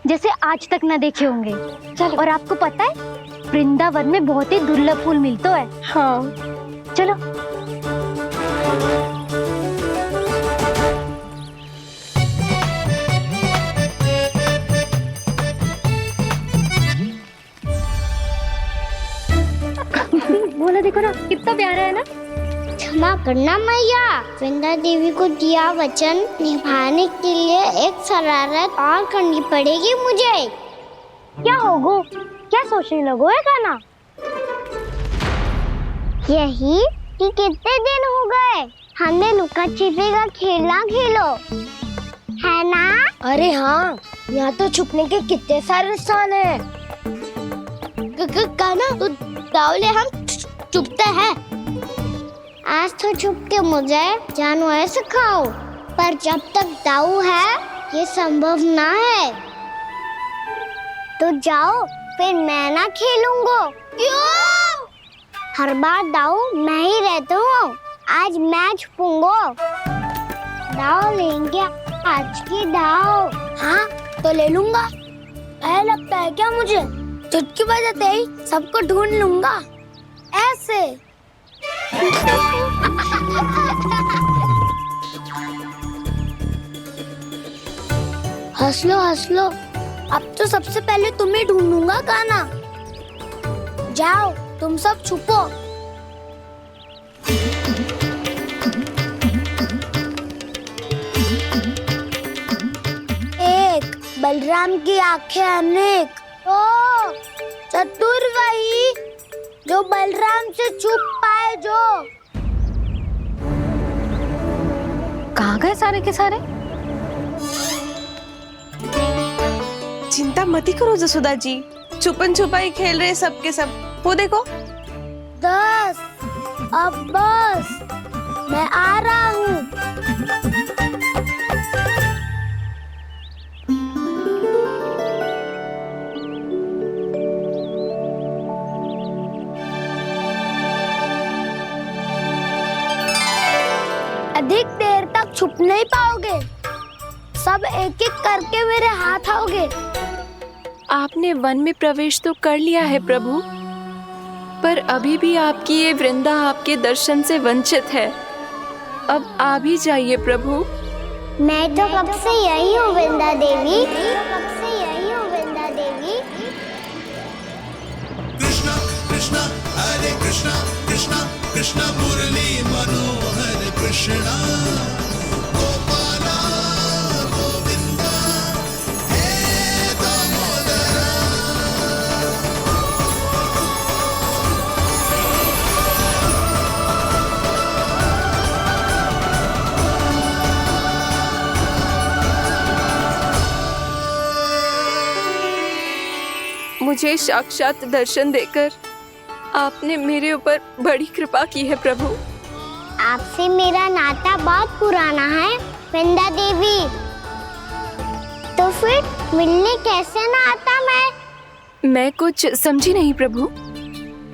Speaker 2: जैसे आज तक ना देखे होंगे। चलो। और आपको पता है वृंदावन में बहुत ही दुर्लभ फूल मिलते हैं।
Speaker 14: हाँ
Speaker 2: चलो। बोला देखो ना कितना प्यारा है ना। क्षमा करना मैया, वृंदा देवी को दिया वचन निभाने के लिए एक शरारत और करनी पड़ेगी मुझे। क्या होगो, क्या सोचने लगो है कान्हा? यही कि कितने दिन हो गए हमने लुका छिपी का खेलना खेलो, है ना? अरे हाँ, यहाँ तो छुपने के कितने सारे स्थान है। कान्हा तो दावले हम छुपते हैं। आज तो छुप के मुझे जानवर सिखाओ, पर जब तक दाऊ है ये संभव ना है। तो जाओ, फिर मैं ना खेलूंगा। क्यों? हर बार दाऊ मैं ही रहता हूँ, आज मैं छुपूंगा। दाऊ लेंगे आज की दाऊ। हाँ तो ले लूंगा। ऐसा लगता है क्या मुझे? चुटकी बजाते ही सबको ढूंढ लूंगा ऐसे। हंस लो, अब तो सबसे पहले तुम्हें ढूंढूंगा कान्हा। जाओ तुम सब छुपो। एक बलराम की आंखें अनेक। ओ चतुर वही जो बलराम से छुप पाए। जो
Speaker 5: कहाँ गए सारे के सारे?
Speaker 7: चिंता मत करो जसोदा जी, छुपन छुपाई खेल रहे सब के सब। वो देखो
Speaker 2: 10 अब बस, मैं आ रहा हूँ। अधिक देर तक छुप नहीं पाओगे, सब एक एक करके मेरे हाथ आओगे।
Speaker 8: आपने वन में प्रवेश तो कर लिया है प्रभु, पर अभी भी आपकी ये वृंदा आपके दर्शन से वंचित है। अब आ भी जाइए प्रभु।
Speaker 2: मैं तो कब से यही हूँ वृंदा देवी, कब से यही हूँ वृंदा देवी।
Speaker 16: कृष्णा कृष्णा हरे कृष्णा, कृष्णा कृष्णा मुरली मनोहर कृष्णा। गोपाला गोविंदा हे दामोदरा।
Speaker 8: मुझे साक्षात दर्शन देकर आपने मेरे ऊपर बड़ी कृपा की है प्रभु।
Speaker 2: आपसे मेरा नाता बहुत पुराना है वृंदा देवी, तो फिर मिलने कैसे ना आता
Speaker 8: मैं कुछ समझी नहीं प्रभु।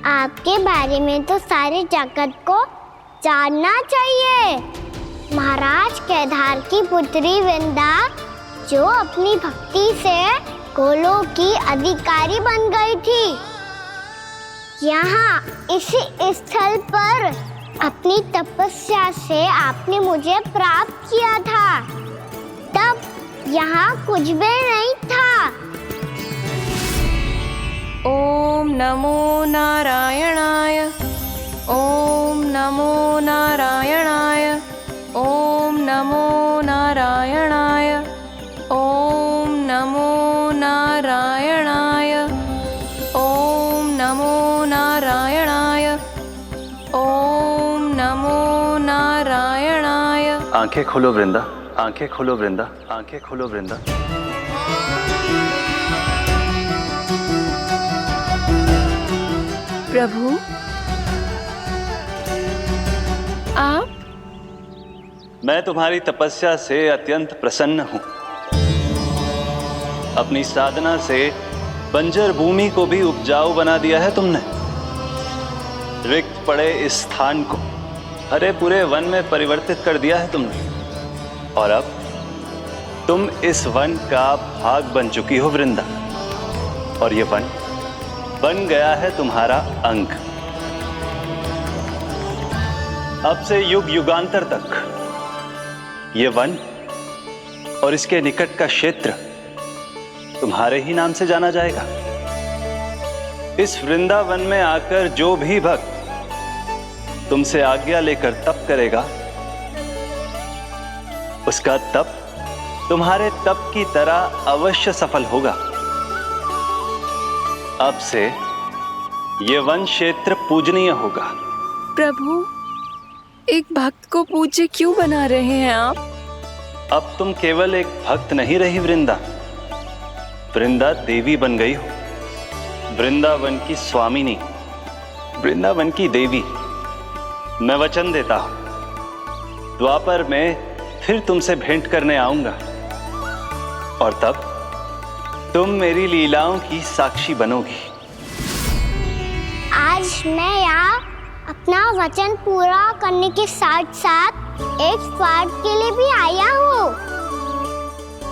Speaker 2: आपके बारे में तो सारे जगत को जानना चाहिए। महाराज केदार की पुत्री वृंदा जो अपनी भक्ति से गोलोक की अधिकारी बन गई थी, यहाँ इसी स्थल पर अपनी तपस्या से आपने मुझे प्राप्त किया था। तब यहाँ कुछ भी नहीं था।
Speaker 8: ओम नमो नारायणाय, ओम नमो नारायणाय, ओम नमो नारायणाय, ओम नमो नारायणाय, ओम नमो नारायणाय, ओम नमो नारायणाय।
Speaker 15: आंखें खोलो वृंदा, आंखें खोलो वृंदा, आंखें खोलो वृंदा।
Speaker 8: प्रभु आप?
Speaker 17: मैं तुम्हारी तपस्या से अत्यंत प्रसन्न हूं। अपनी साधना से बंजर भूमि को भी उपजाऊ बना दिया है तुमने। रिक्त पड़े इस स्थान को हरे पूरे वन में परिवर्तित कर दिया है तुमने। और अब तुम इस वन का भाग बन चुकी हो वृंदा। और ये वन बन गया है तुम्हारा अंग। अब से युग युगांतर तक ये वन और इसके निकट का क्षेत्र तुम्हारे ही नाम से जाना जाएगा। इस वृंदावन में आकर जो भी भक्त तुमसे आज्ञा लेकर तप करेगा, उसका तप तुम्हारे तप की तरह अवश्य सफल होगा। अब से ये वन क्षेत्र पूजनीय होगा।
Speaker 8: प्रभु, एक भक्त को पूज्य क्यों बना रहे हैं आप?
Speaker 17: अब तुम केवल एक भक्त नहीं रही वृंदा, वृंदा देवी बन गई हो। वृंदावन की स्वामिनी, वृंदावन की देवी। मैं वचन देता हूं, द्वापर में फिर तुमसे भेंट करने आऊंगा और तब तुम मेरी लीलाओं की साक्षी बनोगी।
Speaker 2: आज मैं यहाँ अपना वचन पूरा करने के साथ साथ एक स्वार्थ के लिए भी आया हूँ।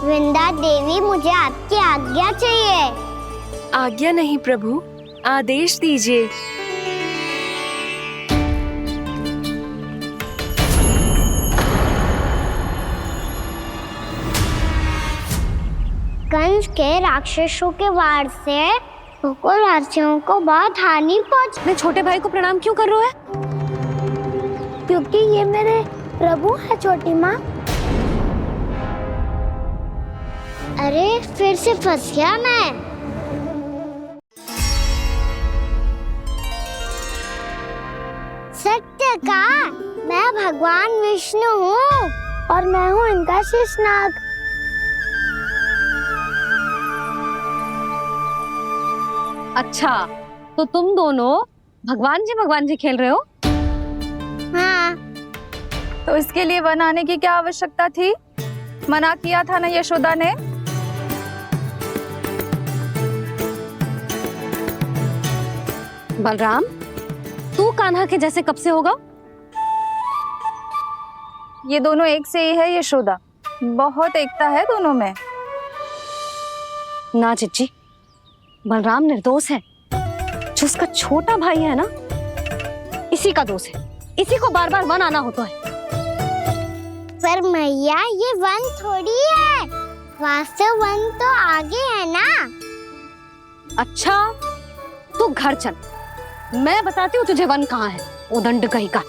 Speaker 2: वृंदा देवी, मुझे आपकी आज्ञा चाहिए।
Speaker 8: आज्ञा नहीं प्रभु, आदेश दीजिए।
Speaker 2: कंस के राक्षसों के वार से गोकुलवासियों को बहुत हानि पहुंची।
Speaker 5: मैं छोटे भाई को प्रणाम क्यों कर रहा है?
Speaker 2: क्योंकि ये मेरे प्रभु है छोटी माँ। अरे फिर से फंस गया मैं। सत्य का, मैं भगवान विष्णु हूँ और मैं हूँ इनका शेषनाग।
Speaker 5: अच्छा, तो तुम दोनों भगवान जी खेल रहे हो?
Speaker 2: हाँ।
Speaker 7: तो इसके लिए वन आने की क्या आवश्यकता थी? मना किया था ना यशोदा ने?
Speaker 5: बलराम, तू कान्हा के जैसे कब से होगा?
Speaker 7: ये दोनों एक से ही है यशोदा, बहुत एकता है दोनों में।
Speaker 5: ना चिच्ची, बलराम निर्दोष है। जो उसका छोटा भाई है ना, इसी का दोष है। इसी को बार बार वन आना होता है।
Speaker 2: पर मैया, ये वन थोड़ी है, वास्तव वन तो आगे है ना।
Speaker 5: अच्छा, तू घर चल, मैं बताती हूँ तुझे वन कहाँ है। उदंड कहीं का।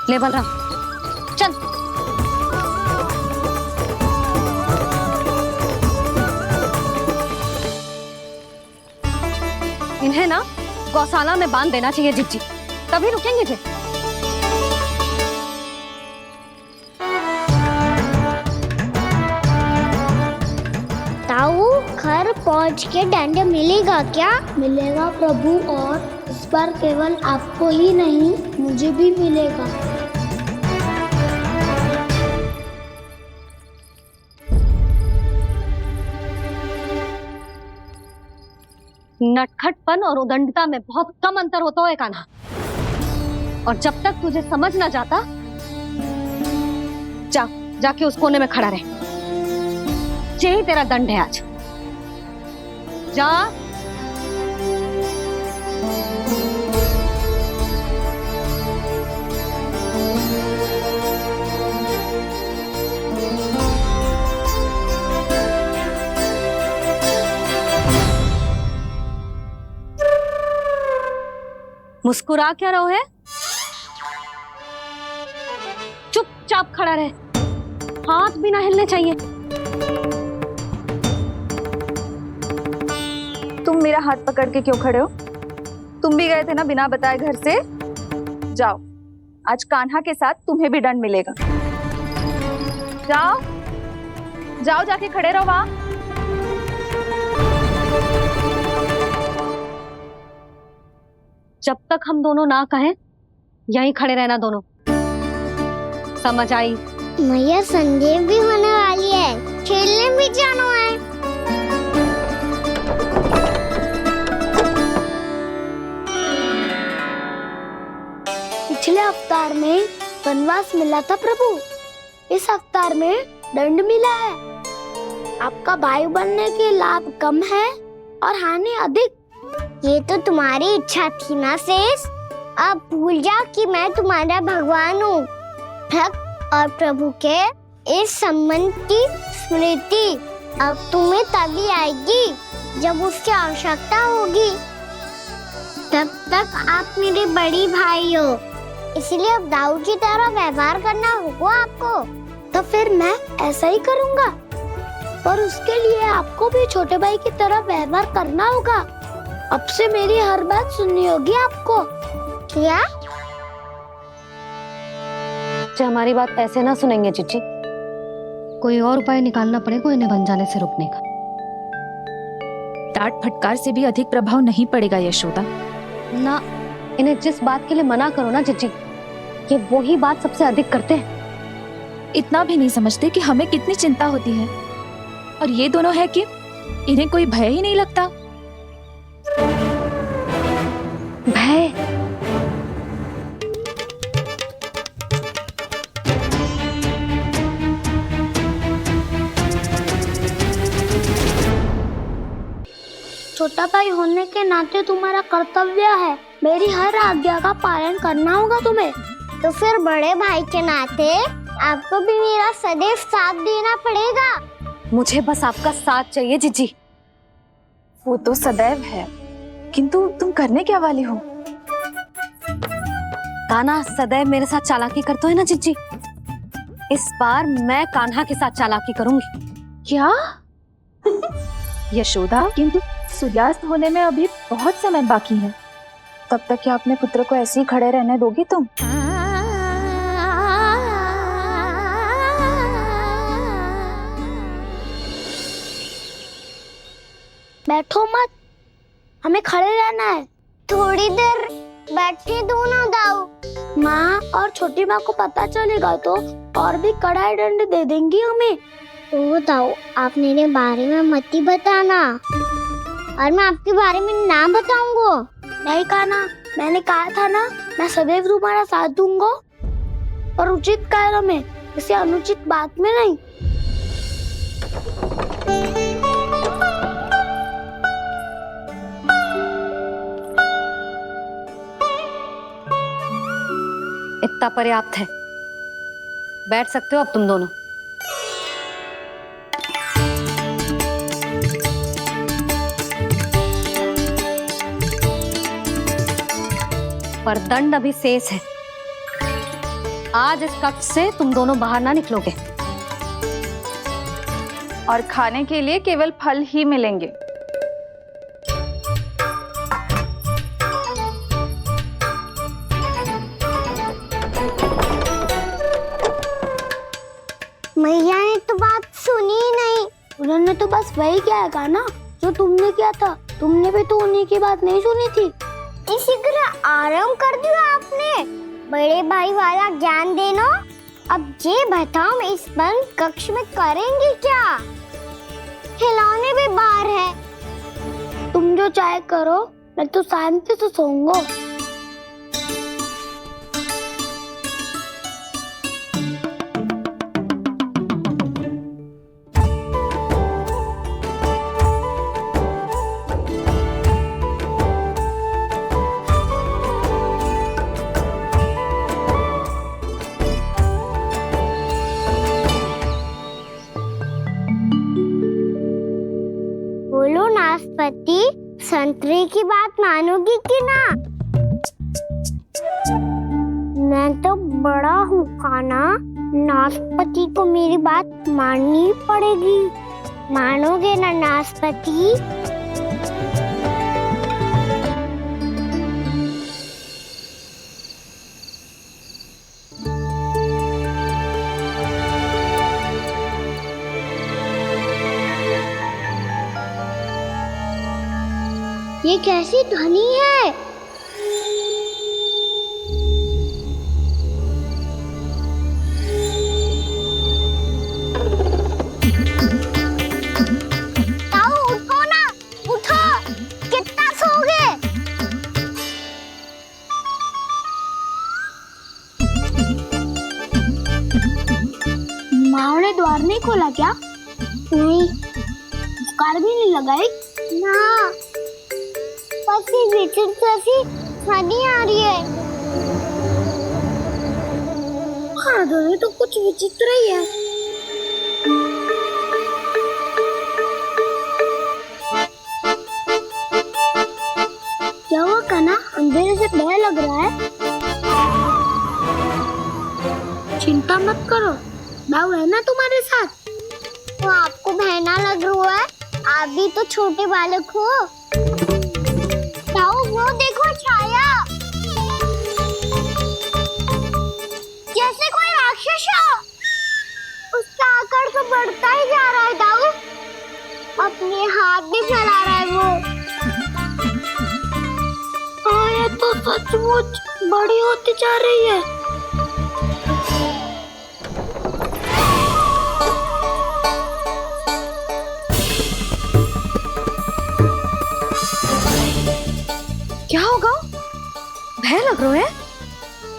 Speaker 5: ले बलराम, चल। इन्हें ना गौशाला में बांध देना चाहिए जिज्जी, तभी रुकेंगे जे।
Speaker 2: ताऊ, घर पहुंच के दंड मिलेगा क्या? मिलेगा प्रभु, और इस बार केवल आपको ही नहीं, मुझे भी मिलेगा।
Speaker 5: नटखटपन और उदंडता में बहुत कम अंतर होता है कान्हा। और जब तक तुझे समझ ना जाता, जाके उस कोने में खड़ा रहे। यही तेरा दंड है आज। जा। मुस्कुरा क्या रहो है? चुपचाप खड़ा रहे, हाथ भी ना हिलने चाहिए।
Speaker 7: तुम मेरा हाथ पकड़ के क्यों खड़े हो? तुम भी गए थे ना बिना बताए घर से। जाओ, आज कान्हा के साथ तुम्हें भी दंड मिलेगा। जाओ जाओ, जाके खड़े रहो वहां।
Speaker 5: जब तक हम दोनों ना कहें, यहीं खड़े रहना दोनों, समझ आई?
Speaker 2: मैया संध्या भी होने वाली है, खेलने भी जाना है। पिछले अवतार में वनवास मिला था प्रभु, इस अवतार में दंड मिला है। आपका भाई बनने के लाभ कम है और हानि अधिक। ये तो तुम्हारी इच्छा थी ना शेष, अब भूल जाओ कि मैं तुम्हारा भगवान हूँ। भक्त और प्रभु के इस संबंध की स्मृति अब तुम्हें तभी आएगी जब उसकी आवश्यकता होगी। तब तक आप मेरे बड़ी भाई हो, इसलिए अब दाऊ की तरह व्यवहार करना होगा आपको। तो फिर मैं ऐसा ही करूँगा, पर उसके लिए आपको भी छोटे भाई की तरह व्यवहार करना होगा। अब से मेरी हर बात सुननी होगी आपको। क्या?
Speaker 5: जो हमारी बात ऐसे ना सुनेंगे चिच्ची, कोई और उपाय निकालना पड़ेगा इन्हें बन जाने से रुकने का।
Speaker 10: डांट फटकार से भी अधिक प्रभाव नहीं पड़ेगा यशोदा।
Speaker 5: ना, इन्हें जिस बात के लिए मना करो ना चिच्ची, ये वो ही बात सबसे अधिक करते हैं।
Speaker 10: इतना भी नहीं समझते कि हमें कितनी चिंता होती है, और ये दोनों है कि इन्हें कोई भय ही नहीं लगता।
Speaker 5: भय?
Speaker 2: छोटा भाई होने के नाते तुम्हारा कर्तव्य है, मेरी हर आज्ञा का पालन करना होगा तुम्हें। तो फिर बड़े भाई के नाते आपको भी मेरा सदैव साथ देना पड़ेगा।
Speaker 5: मुझे बस आपका साथ चाहिए जीजी।
Speaker 7: वो तो सदैव है, किंतु तुम करने क्या वाली हो?
Speaker 5: कान्हा सदैव मेरे साथ चालाकी करते है ना जीजी, इस बार मैं कान्हा के साथ चालाकी करूंगी।
Speaker 7: क्या? यशोदा, किंतु सूर्यास्त होने में अभी बहुत समय बाकी है, तब तक क्या अपने पुत्र को ऐसे ही खड़े रहने दोगी तुम?
Speaker 2: बैठो मत, हमें खड़े रहना है। थोड़ी देर बैठे दो ना दाऊ। माँ और छोटी माँ को पता चलेगा तो और भी कड़ा दंड दे देंगी हमें। तो दाऊ, आप मेरे बारे में मत ही बताना, और मैं आपके बारे में ना बताऊंगा। नहीं कान्हा, मैंने कहा था ना, मैं सदैव तुम्हारा साथ दूंगा, और उचित कार्य में, किसी अनुचित बात में नहीं।
Speaker 5: इतना पर्याप्त है, बैठ सकते हो अब तुम दोनों। पर दंड अभी शेष है। आज इस कक्ष से तुम दोनों बाहर ना निकलोगे,
Speaker 7: और खाने के लिए केवल फल ही मिलेंगे।
Speaker 2: मैया ने तो बात सुनी ही नहीं। उन्होंने तो बस वही किया ना जो तुमने किया था। तुमने भी तो उन्हीं की बात नहीं सुनी थी। इसी तरह आराम कर दिया आपने। बड़े भाई वाला ज्ञान देना। अब ये बताओ, मैं इस बंद कक्ष में करेंगे क्या? खिलौने भी बाहर है। तुम जो चाहे करो, मैं तो शांति से सोऊंगा। बोलो नाशपाती, संतरे की बात मानोगी कि ना? मैं तो बड़ा हूँ कान्हा, नाशपाती को मेरी बात माननी पड़ेगी। मानोगे ना नाशपाती? ये कैसी ध्वनि है? द्वार नहीं खोला क्या? नहीं। कार भी नहीं लगाई? ना। बस ये विचित्र सी ध्वनि आ रही है। हाँ, ध्वनि तो कुछ विचित्र ही है। क्या हुआ कान्हा? अंधेरे से डर लग रहा है। चिंता मत करो, दाऊ है ना तुम्हारे साथ। तो आपको बहना लग रहा है, आप भी तो छोटे बालक हो। दाऊ वो देखो छाया, जैसे कोई राक्षस हो। उसका आकार तो बढ़ता ही जा रहा है दाऊ, अपने हाथ भी फैला रहा है वो। हाँ, ये तो सचमुच बड़ी होती जा रही है।
Speaker 5: क्या होगा? भय लग रहा है?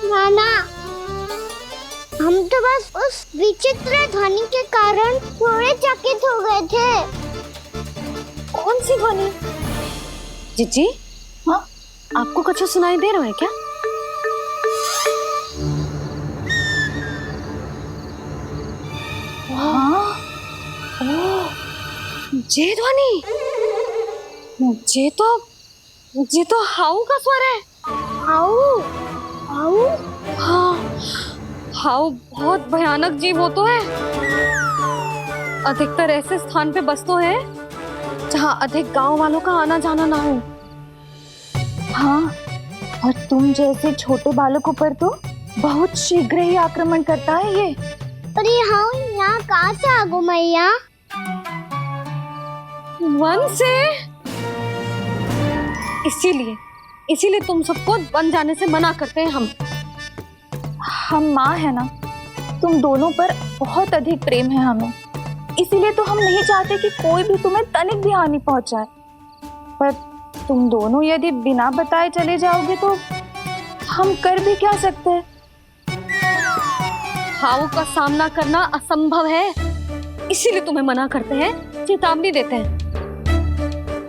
Speaker 2: नाना, हम तो बस उस विचित्र ध्वनि के कारण थोड़े चकित हो गए थे।
Speaker 5: कौन सी ध्वनि? जीजी, हाँ, आपको कुछ सुनाई दे रहा है क्या? हाँ, ओह, ये ध्वनि, ये तो हाउ का स्वर है।
Speaker 2: हाउ? हाउ?
Speaker 5: हाँ, हाउ बहुत भयानक जीव हो तो है। अधिकतर ऐसे स्थान पे बसते हैं जहाँ अधिक गांव वालों का आना जाना ना हो।
Speaker 7: हाँ, और तुम जैसे छोटे बालकों पर तो बहुत शीघ्र ही आक्रमण करता है ये।
Speaker 2: पर ये हाउ यहाँ कहाँ से आ गो मैया?
Speaker 5: वन से। इसीलिए तुम सबको वन जाने से मना करते हैं हम
Speaker 7: माँ है ना, तुम दोनों पर बहुत अधिक प्रेम है हमें, इसीलिए तो हम नहीं चाहते कि कोई भी तुम्हें तनिक भी हानि पहुंचाए। पर तुम दोनों यदि बिना बताए चले जाओगे तो हम कर भी क्या सकते हैं?
Speaker 5: हाउ का सामना करना असंभव है, इसीलिए तुम्हें मना करते हैं, चेतावनी देते हैं।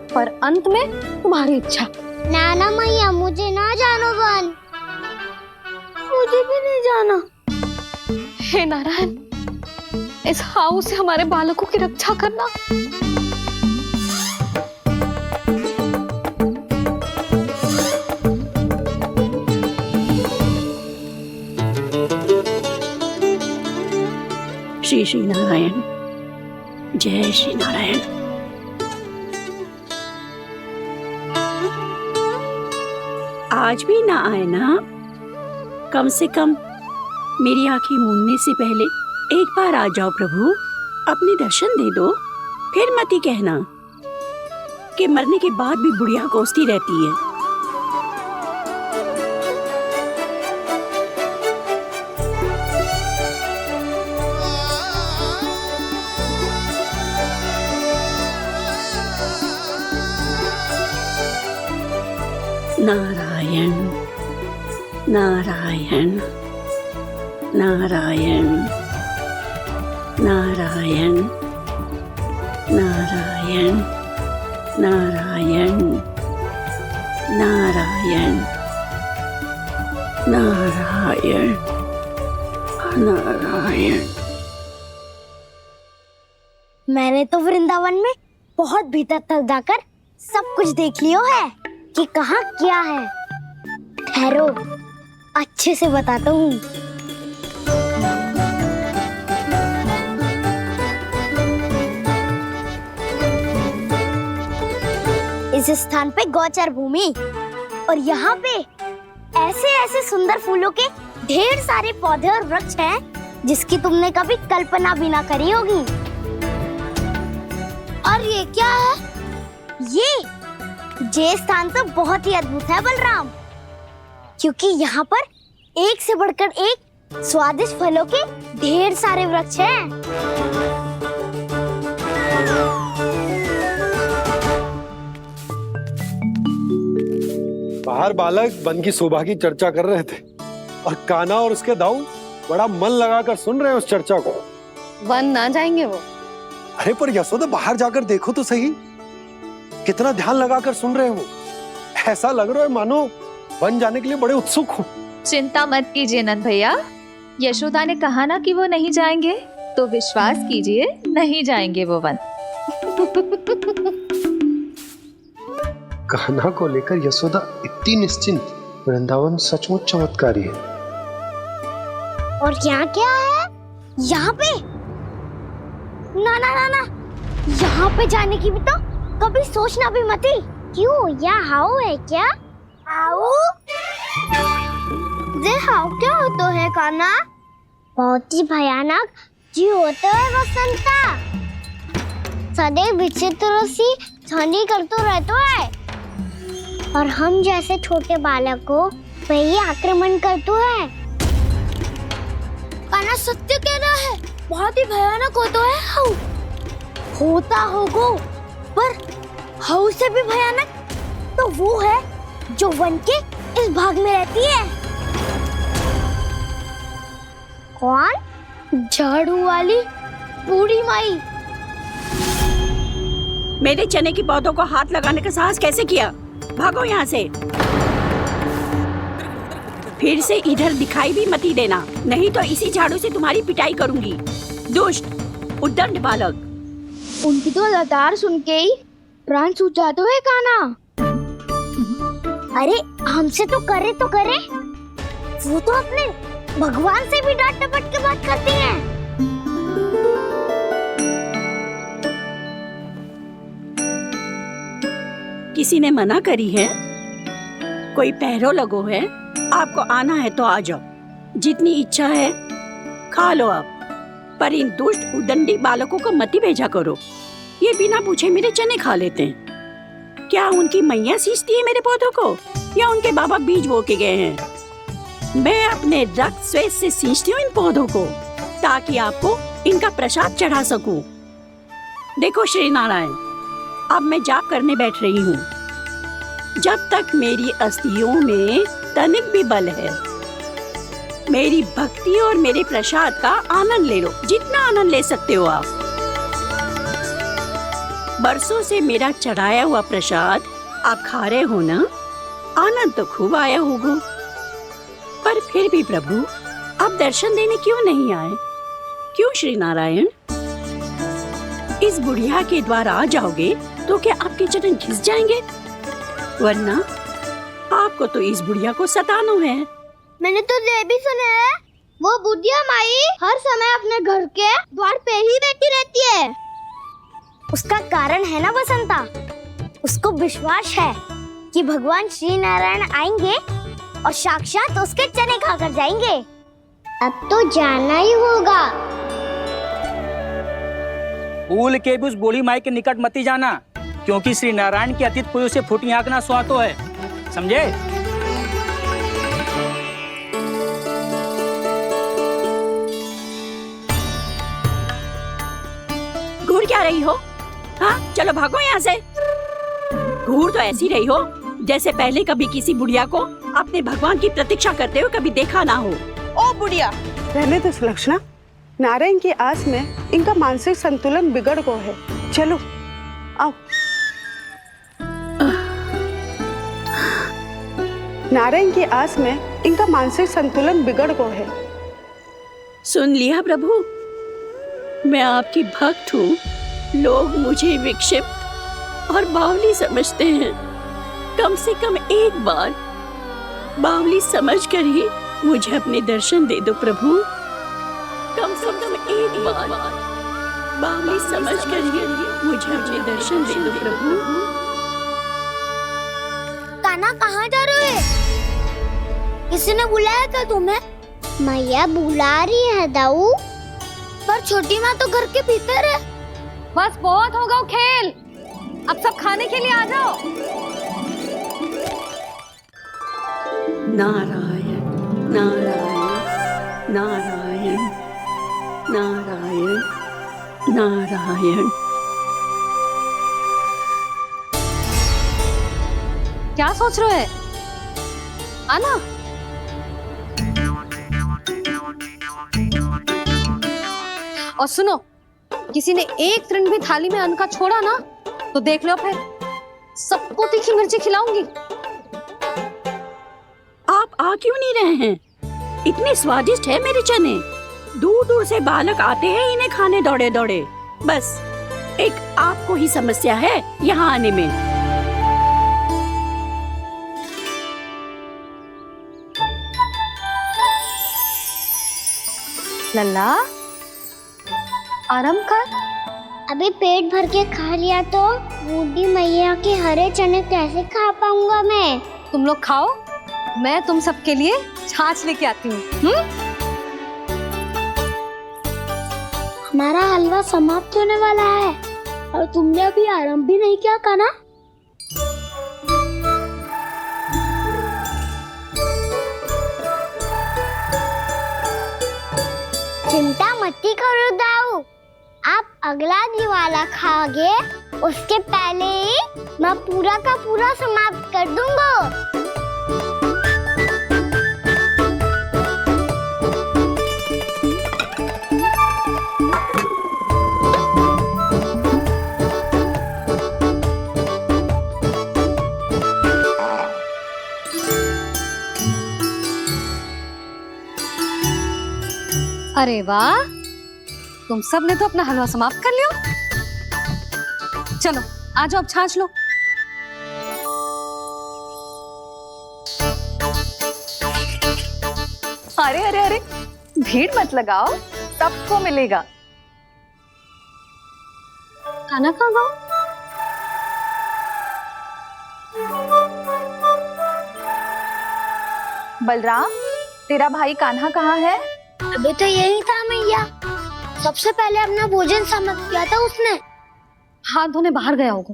Speaker 5: पर अंत में तुम्हारी इच्छा।
Speaker 2: नाना मैया, मुझे ना जानो वन। मुझे भी नहीं जाना।
Speaker 5: हे नारायण, इस हाउ से हमारे बालकों की रक्षा करना।
Speaker 18: श्री श्री नारायण, जय श्री नारायण। आज भी ना आए ना? कम से कम मेरी आंखें मूंदने से पहले एक बार आ जाओ प्रभु, अपने दर्शन दे दो। फिर मत ही कहना कि मरने के बाद भी बुढ़िया कोसती रहती है। नारायण नारायण नारायण नारायण नारायण नारायण नारायण नारायण नारायण।
Speaker 2: मैंने तो वृंदावन में बहुत भीतर तक जाकर सब कुछ देख लियो है कि कहाँ क्या है। ठहरो, अच्छे से बताता हूँ। इस स्थान पे गोचर भूमि और यहाँ पे ऐसे ऐसे सुंदर फूलों के ढेर सारे पौधे और वृक्ष हैं जिसकी तुमने कभी कल्पना भी ना करी होगी। और ये क्या है? ये स्थान तो बहुत ही अद्भुत है बलराम, क्योंकि यहाँ पर एक से बढ़कर एक स्वादिष्ट फलों के ढेर सारे वृक्ष हैं।
Speaker 3: बाहर बालक वन की शोभा की चर्चा कर रहे थे और कान्हा और उसके दाऊ बड़ा मन लगाकर सुन रहे हैं उस चर्चा को।
Speaker 5: वन ना जाएंगे वो।
Speaker 3: अरे पर यशोदा बाहर जाकर देखो तो सही, कितना ध्यान लगाकर सुन रहे हो। ऐसा लग रहा है मानो वन जाने के लिए बड़े उत्सुक हो।
Speaker 7: चिंता मत कीजिए नंद भैया, यशोदा ने कहा ना कि वो नहीं जाएंगे, तो विश्वास कीजिए नहीं जाएंगे वो वन।
Speaker 3: कान्हा को लेकर यशोदा इतनी निश्चिंत, वृंदावन सचमुच चमत्कारी है।
Speaker 2: और यहाँ क्या है? यहाँ पे ना ना ना ना, यहाँ पे जाने की भी तो कभी सोचना भी मत ही। क्यों, यहाँ हाउ है क्या? हाउ? ये हाउ क्या होता है कान्हा? बहुत ही भयानक जी होता है वसंता। सदैव विचित्र सी ध्वनि करते रहता है और हम जैसे छोटे बालक को वही आक्रमण करता है। कान्हा सत्य कह रहा है, बहुत ही भयानक होता है हाउ। होता होगा, पर हाउ से भी भयानक तो वो है जो वन के इस भाग में रहती है। कौन? झाड़ू वाली बूढ़ी माई।
Speaker 18: मेरे चने की पौधों को हाथ लगाने का साहस कैसे किया? भागो यहाँ से। फिर से इधर दिखाई भी मत ही देना, नहीं तो इसी झाड़ू से तुम्हारी पिटाई करूंगी। दुष्ट उद्दंड बालक।
Speaker 2: उनकी तो लतार सुन के ही प्राण सूझ जाते हैं कान्हा। अरे हमसे तो करे, वो तो अपने भगवान से भी डांट डपट के बात करती हैं।
Speaker 18: किसी ने मना करी है? कोई पहरो लगो है? आपको आना है तो आ जाओ, जितनी इच्छा है खा लो आप, पर इन दुष्ट उदंडी बालकों को मत ही भेजा करो। ये बिना पूछे मेरे चने खा लेते हैं। क्या उनकी मैया सींचती है मेरे पौधों को, या उनके बाबा बीज बो के गए हैं? मैं अपने रक्त स्वेद से सींचती हूँ इन पौधों को, ताकि आपको इनका प्रसाद चढ़ा सकूं। देखो श्री नारायण, अब मैं जाप करने बैठ रही हूँ। जब तक मेरी अस्थियों में तनिक भी बल है, मेरी भक्ति और मेरे प्रसाद का आनंद ले लो, जितना आनंद ले सकते हो आप। बरसों से मेरा चढ़ाया हुआ प्रसाद आप खा रहे हो ना, आनंद तो खूब आया होगा। पर फिर भी प्रभु आप दर्शन देने क्यों नहीं आए? क्यों श्री नारायण? इस बुढ़िया के द्वार आ जाओगे तो क्या आपके चरण घिस जाएंगे? वरना आपको तो इस बुढ़िया को सताना है।
Speaker 2: मैंने तो ये भी सुना है, वो बुढ़िया माई हर समय अपने घर के द्वार पे ही बैठी रहती है। उसका कारण है ना बसंता, उसको विश्वास है कि भगवान श्री नारायण आएंगे और साक्षात उसके चने खाकर जाएंगे। अब तो जाना ही होगा।
Speaker 12: भूल के भी उस बूढ़ी माई के निकट मत ही जाना, क्योंकि श्री नारायण की अतीत पुरुष से फूटी आंख ना सुहातो है, समझे?
Speaker 18: घूर क्या रही हो? हाँ, चलो भागो यहाँ से। घूर तो ऐसी रही हो जैसे पहले कभी किसी बुढ़िया को अपने भगवान की प्रतीक्षा करते हुए कभी देखा ना हो।
Speaker 9: ओ बुढ़िया,
Speaker 19: रहने दो सुलक्षणा, नारायण की आस में इनका मानसिक संतुलन बिगड़ गया है। चलो आओ। नारायण की आस में इनका मानसिक संतुलन बिगड़ गया है।
Speaker 18: सुन लिया प्रभु, मैं आपकी भक्त हूँ। लोग मुझे विक्षिप्त और बावली समझते हैं। कम से कम एक बार बावली समझकर ही मुझे अपने दर्शन दे दो प्रभु। कम से कम एक बार बावली समझकर ही मुझे अपने दर्शन दे दो प्रभु।
Speaker 2: कान्हा कहाँ जा रहे हो? किसी ने बुलाया क्या तुम्हें? मैया बुला रही है दाऊ। पर छोटी माँ तो घर के भीतर है।
Speaker 5: बस बहुत होगा खेल, अब सब खाने के लिए आ जाओ।
Speaker 18: नारायण नारायण नारायण नारायण नारायण।
Speaker 5: क्या सोच रहे हो? आना। और सुनो, किसी ने एक तृण भी थाली में अन्न का छोड़ा ना तो देख लो, फिर सबको तीखी मिर्ची खिलाऊंगी।
Speaker 18: आप आ क्यों नहीं रहे हैं? इतने स्वादिष्ट है मेरे चने। दूर दूर से बालक आते हैं इन्हें खाने दौड़े दौड़े। बस एक आपको ही समस्या है यहाँ आने में।
Speaker 5: लल्ला, आराम कर।
Speaker 2: अभी पेट भर के खा लिया तो बूढ़ी मैया के हरे चने कैसे खा पाऊंगा मैं?
Speaker 5: तुम लोग खाओ, मैं तुम सबके लिए छाछ लेके आती हूँ।
Speaker 2: हमारा हलवा समाप्त होने वाला है और तुमने अभी आराम भी नहीं किया कान्हा। चिंता मत करो दाऊ, आप अगला दिवाला खाओगे उसके पहले ही मैं पूरा का पूरा समाप्त कर दूंगा।
Speaker 5: अरे वाह, तुम सब ने तो अपना हलवा समाप्त कर लिया। चलो आ जाओ, अब छाछ लो।
Speaker 7: अरे अरे अरे, भीड़ मत लगाओ, सबको मिलेगा।
Speaker 5: खाना खा गो।
Speaker 7: बलराम, तेरा भाई कान्हा कहाँ है?
Speaker 2: अभी तो यही था मैया, सबसे पहले अपना भोजन समाप्त किया था उसने।
Speaker 5: हाथ धोने बाहर गया होगा।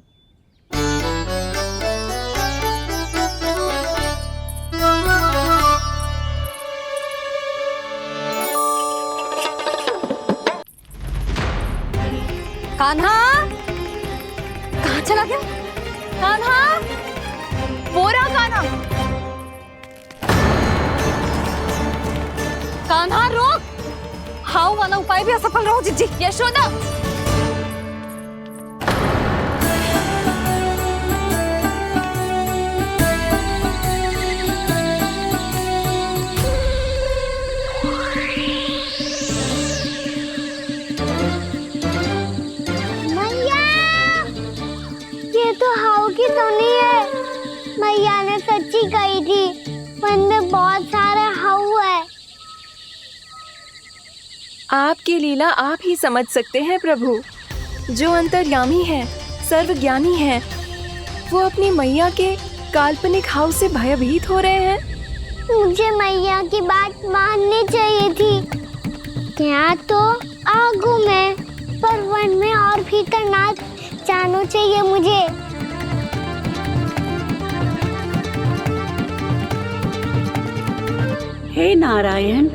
Speaker 5: कान्हा कहाँ चला गया? कान्हा,
Speaker 7: बोरा कान्हा।
Speaker 5: कान्हा रोक, हाउ वाला उपाय भी असफल रहो जिज्जी।
Speaker 7: यशोदा,
Speaker 2: मैया, ये तो हाउ की धुनी है। मैया ने सच्ची कही थी, मन में बहुत सारे हाउ है।
Speaker 8: आपकी लीला आप ही समझ सकते हैं प्रभु। जो अंतर्यामी है, सर्वज्ञानी है, वो अपनी मैया के काल्पनिक हाव से भयभीत हो रहे हैं।
Speaker 2: मुझे मैया की बात माननी चाहिए थी। यहाँ तो आगू में, पर वन में और भीतर ना जाना चाहिए मुझे।
Speaker 18: हे नारायण,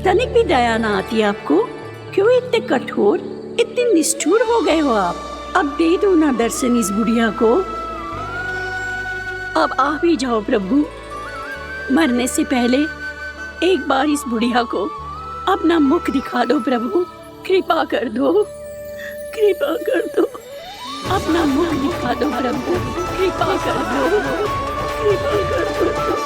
Speaker 18: तनिक भी दया ना आती आपको? क्यों इतने कठोर, इतने निष्ठुर हो गए हो आप? अब दे दो ना दर्शन इस बुढ़िया को। अब आ भी जाओ प्रभु, मरने से पहले एक बार इस बुढ़िया को अपना मुख दिखा दो प्रभु। कृपा कर दो, कृपा कर दो, अपना मुख दिखा दो प्रभु। कृपा कर दो, कृपा कर दो।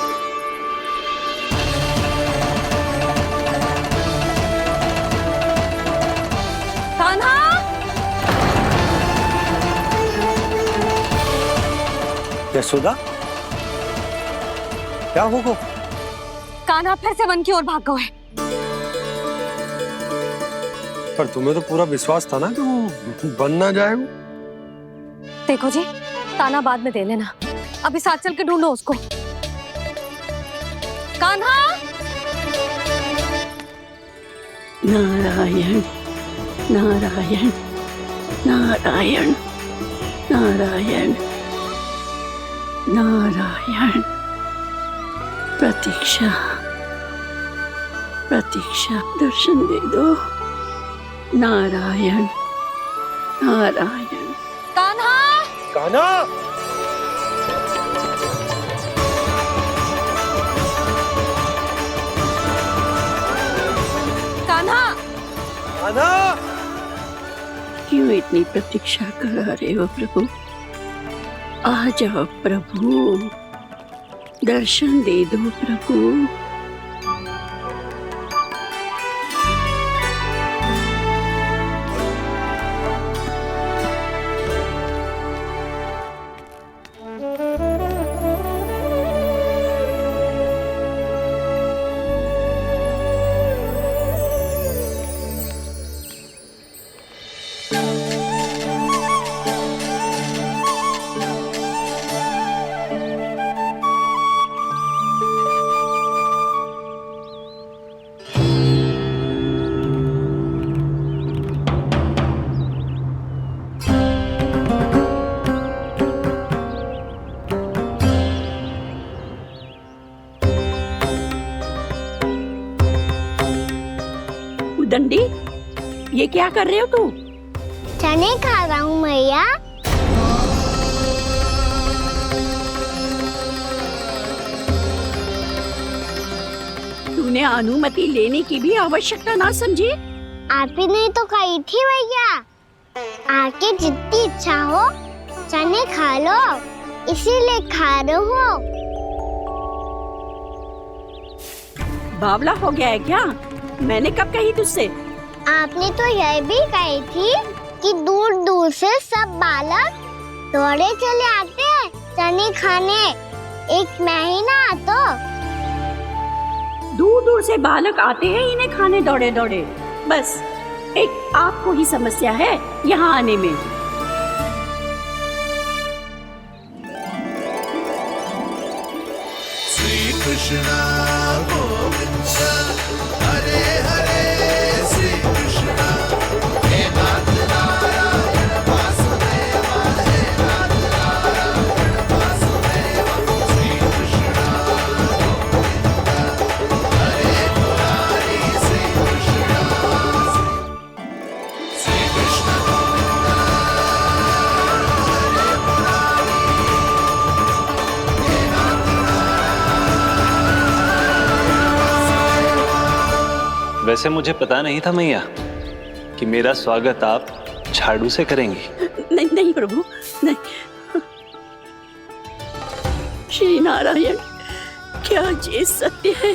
Speaker 5: कान्हा,
Speaker 3: यशोदा, क्या होगा?
Speaker 5: कान्हा फिर से वन की ओर भाग गए।
Speaker 3: पर तुम्हें तो पूरा विश्वास था ना कि वो बन ना जाए।
Speaker 5: देखो जी, ताना बाद में दे लेना, अभी साथ चल के ढूंढो उसको। कान्हा,
Speaker 18: नारायण नारायण नारायण नारायण नारायण। प्रतीक्षा प्रतीक्षा, दर्शन दे दो। नारायण नारायण।
Speaker 5: कान्हा,
Speaker 3: कान्हा,
Speaker 5: कान्हा,
Speaker 3: कान्हा।
Speaker 18: क्यों इतनी प्रतीक्षा करा रहे हो प्रभु? आ जाओ प्रभु, दर्शन दे दो प्रभु। दंडी, ये क्या कर रहे हो तू?
Speaker 2: चने खा रहा हूँ मैया।
Speaker 18: तूने अनुमति लेने की भी आवश्यकता ना समझी?
Speaker 2: आप ही ने तो कही थी मैया, आके जितनी इच्छा हो चने खा लो, इसीलिए खा रहे हो।
Speaker 18: बावला हो गया है क्या? मैंने कब कही तुझसे?
Speaker 2: आपने तो यह भी कही थी कि दूर दूर से सब बालक दौड़े चले आते हैं चने खाने, एक महीना तो
Speaker 18: दूर दूर से बालक आते हैं इन्हें खाने दौड़े दौड़े। बस एक आपको ही समस्या है यहाँ आने में।
Speaker 16: श्री कृष्ण गोविंद हरे हरे, श्री कृष्ण हे नाथ नारायण वासुदेव, हे नाथ नारायण वासुदेव, श्री कृष्ण गोविंद हरे मुरारी, श्री कृष्ण गोविंद हरे मुरारी, हे नाथ
Speaker 17: वैसे मुझे पता नहीं था मैया कि मेरा स्वागत आप झाड़ू से करेंगी।
Speaker 18: नहीं नहीं प्रभु, नहीं। श्री नारायण, क्या ये सत्य है?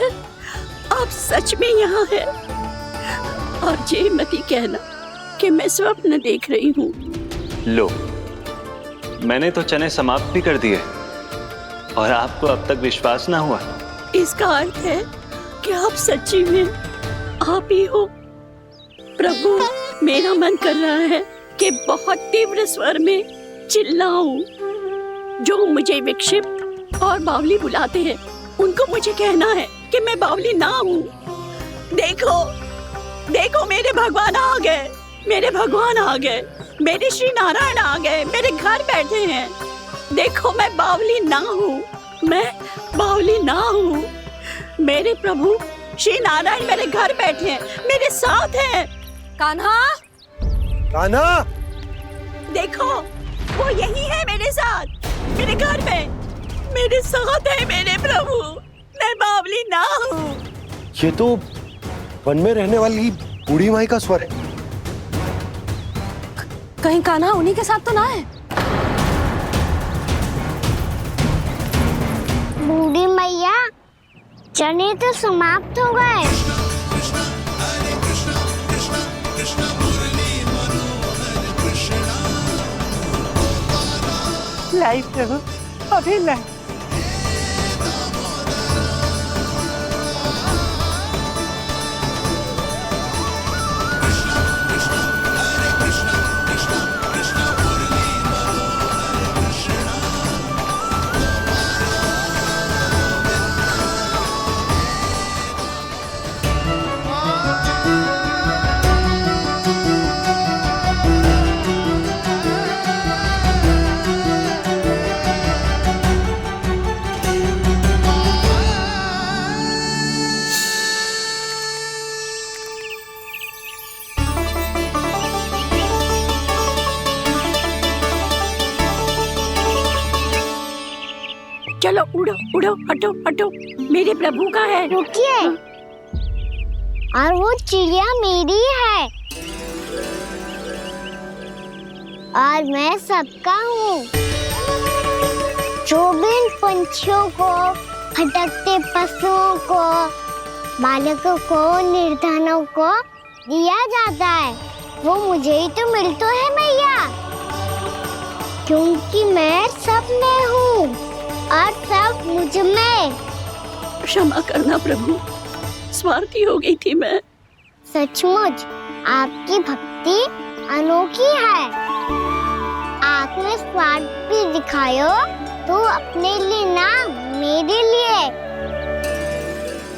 Speaker 18: आप सच में यहाँ हैं? और ये मत ही कहना कि मैं स्वप्न देख रही हूँ।
Speaker 17: लो, मैंने तो चने समाप्त भी कर दिए और आपको अब तक विश्वास ना हुआ।
Speaker 18: इसका अर्थ है कि आप सच्ची में आप ही हो। प्रभु, मेरा मन कर रहा है कि बहुत तीव्र स्वर में चिल्लाऊं। जो मुझे विक्षिप्त और बावली बुलाते हैं उनको मुझे कहना है कि मैं बावली ना हूँ। देखो देखो, मेरे भगवान आ गए, मेरे भगवान आ गए, मेरे श्री नारायण आ गए, मेरे घर बैठे हैं। देखो, मैं बावली ना हूँ, मैं बावली ना हूँ। मेरे प्रभु श्री नारायण मेरे घर बैठे हैं, मेरे साथ हैं।
Speaker 8: कान्हा,
Speaker 13: कान्हा,
Speaker 18: देखो वो यही है मेरे साथ, मेरे घर में मेरे साथ है मेरे प्रभु। मैं बावली ना हूँ।
Speaker 3: ये तो वन में रहने वाली बूढ़ी माई का स्वर है।
Speaker 8: कहीं कान्हा उन्हीं के साथ तो ना है?
Speaker 2: बूढ़ी मैया, चने तो समाप्त हो गए।
Speaker 19: लाई प्रभु, अभी लाई।
Speaker 18: चलो उड़ो उड़ो, हटो हटो, मेरे प्रभु का है।
Speaker 2: रुकिए, और वो चिड़िया मेरी है। और मैं सबका हूँ। जो भी इन पंछियों को, भटकते पशुओं को, बालकों को, निर्धनों को दिया जाता है, वो मुझे ही तो मिलता है मैया, क्योंकि मैं सब में हूँ और सब मुझ में।
Speaker 18: क्षमा करना प्रभु, स्वार्थी हो गई थी मैं।
Speaker 2: सचमुच आपकी भक्ति अनोखी है। आपने स्वार्थ भी दिखायो तो अपने लिए ना, मेरे लिए।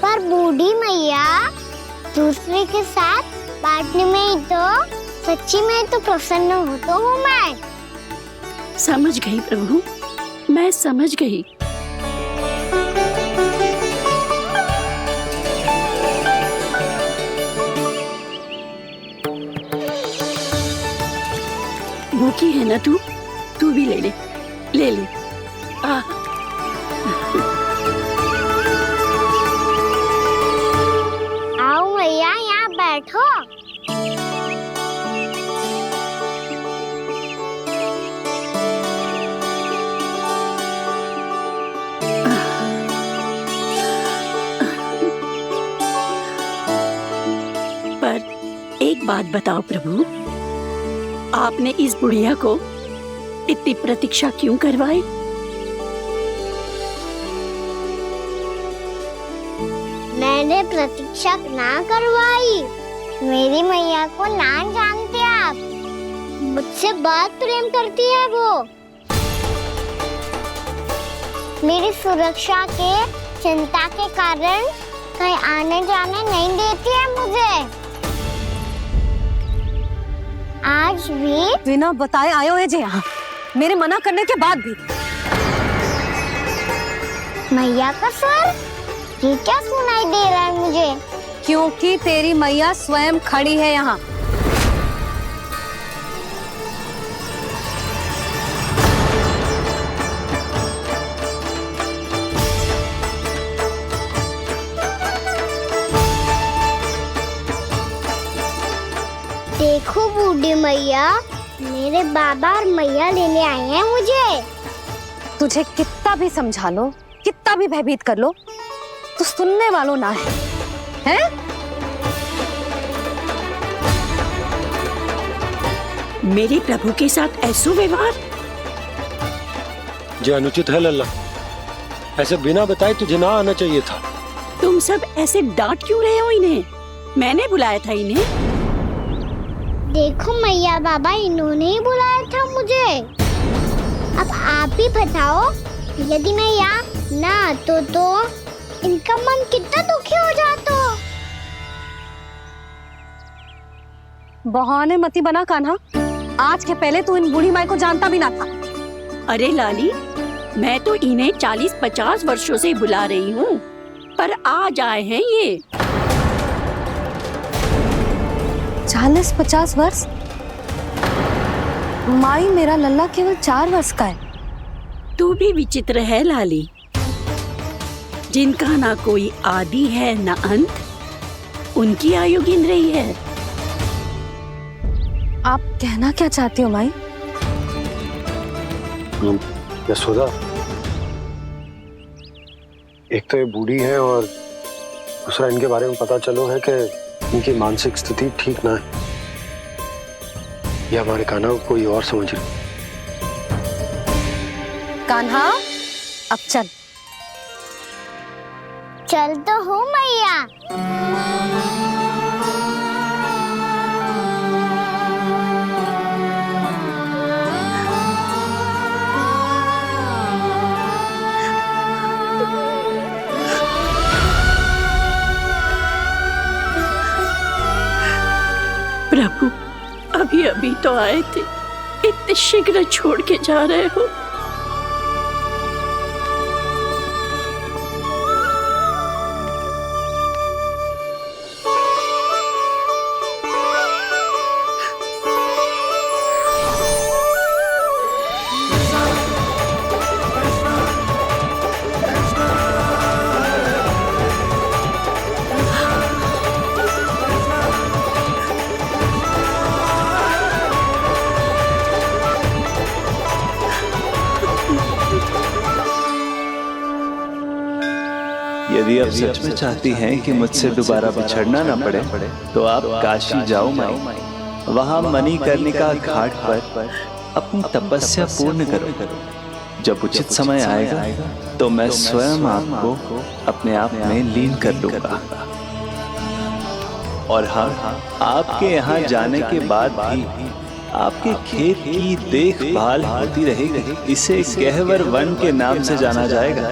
Speaker 2: पर बूढ़ी मैया, दूसरे के साथ बांटने में ही तो सच्ची में तो प्रसन्न होता हूँ मैं।
Speaker 18: समझ गई प्रभु, मैं समझ गई। भूखी है ना तू भी ले ले, ले ले।
Speaker 2: आओ मैया, यहाँ बैठो।
Speaker 18: पर एक बात बताओ प्रभु, आपने इस बुढ़िया को इतनी प्रतीक्षा क्यों करवाई?
Speaker 2: मैंने प्रतीक्षा ना करवाई। मेरी मैया को ना जानते आप, मुझसे बहुत प्रेम करती है वो। मेरी सुरक्षा के चिंता के कारण कहीं आने जाने नहीं देती है मुझे। आज भी
Speaker 5: बिना बताए आयो है जी यहाँ, मेरे मना करने के बाद भी।
Speaker 2: मैया का स्वर, ये क्या सुनाई दे रहा है मुझे?
Speaker 5: क्योंकि तेरी मैया स्वयं खड़ी है यहाँ।
Speaker 2: देखो बूढ़ी मैया, मेरे बाबा और मैया लेने आए हैं मुझे।
Speaker 5: तुझे कितना भी समझा लो, कितना भी भयभीत कर लो, तो सुनने वालों ना है, हैं?
Speaker 18: मेरे प्रभु के साथ ऐसा व्यवहार
Speaker 3: जो अनुचित है लल्ला। ऐसे बिना बताए तुझे ना आना चाहिए था।
Speaker 18: तुम सब ऐसे डांट क्यों रहे हो इन्हें? मैंने बुलाया था इन्हें।
Speaker 2: देखो मैया बाबा, इन्होंने ही बुलाया था मुझे। अब आप ही बताओ, यदि मैं यहाँ ना आतो तो इनका मन कितना दुखी हो जाता।
Speaker 5: बहाने मती बना कान्हा, आज के पहले तू इन बूढ़ी माई को जानता भी ना था।
Speaker 18: अरे लाली, मैं तो इन्हें 40-50 वर्षों से बुला रही हूँ, पर आज आए हैं ये।
Speaker 5: 40-50 वर्ष? माई, मेरा लल्ला केवल 4 वर्ष का है।
Speaker 18: तू भी विचित्र है लाली, जिनका ना कोई आदि है ना अंत, उनकी आयु गिन रही है।
Speaker 5: आप कहना क्या चाहती हो माई?
Speaker 3: यशोदा, एक तो ये बूढ़ी है और दूसरा इनके बारे में पता चलो है कि इनकी मानसिक स्थिति ठीक ना है। ये हमारे कान्हा को कोई और समझ रही।
Speaker 5: कान्हा, अब चल।
Speaker 2: चल तो हूँ मैया।
Speaker 18: प्रभु, अभी अभी तो आए थे, इतने शीघ्र छोड़ के जा रहे हो?
Speaker 17: अब सच में चाहती हैं कि मुझसे दोबारा बिछड़ना ना पड़े तो आप काशी जाओ माई। वहां मणिकर्णिका घाट पर अपनी तपस्या पूर्ण करो। जब उचित समय आएगा तो मैं स्वयं आपको अपने आप में लीन कर लूंगा। और हाँ, आपके यहाँ जाने के बाद भी आपके खेत की देखभाल होती रहेगी। इसे गहवर वन के नाम से जाना जाएगा।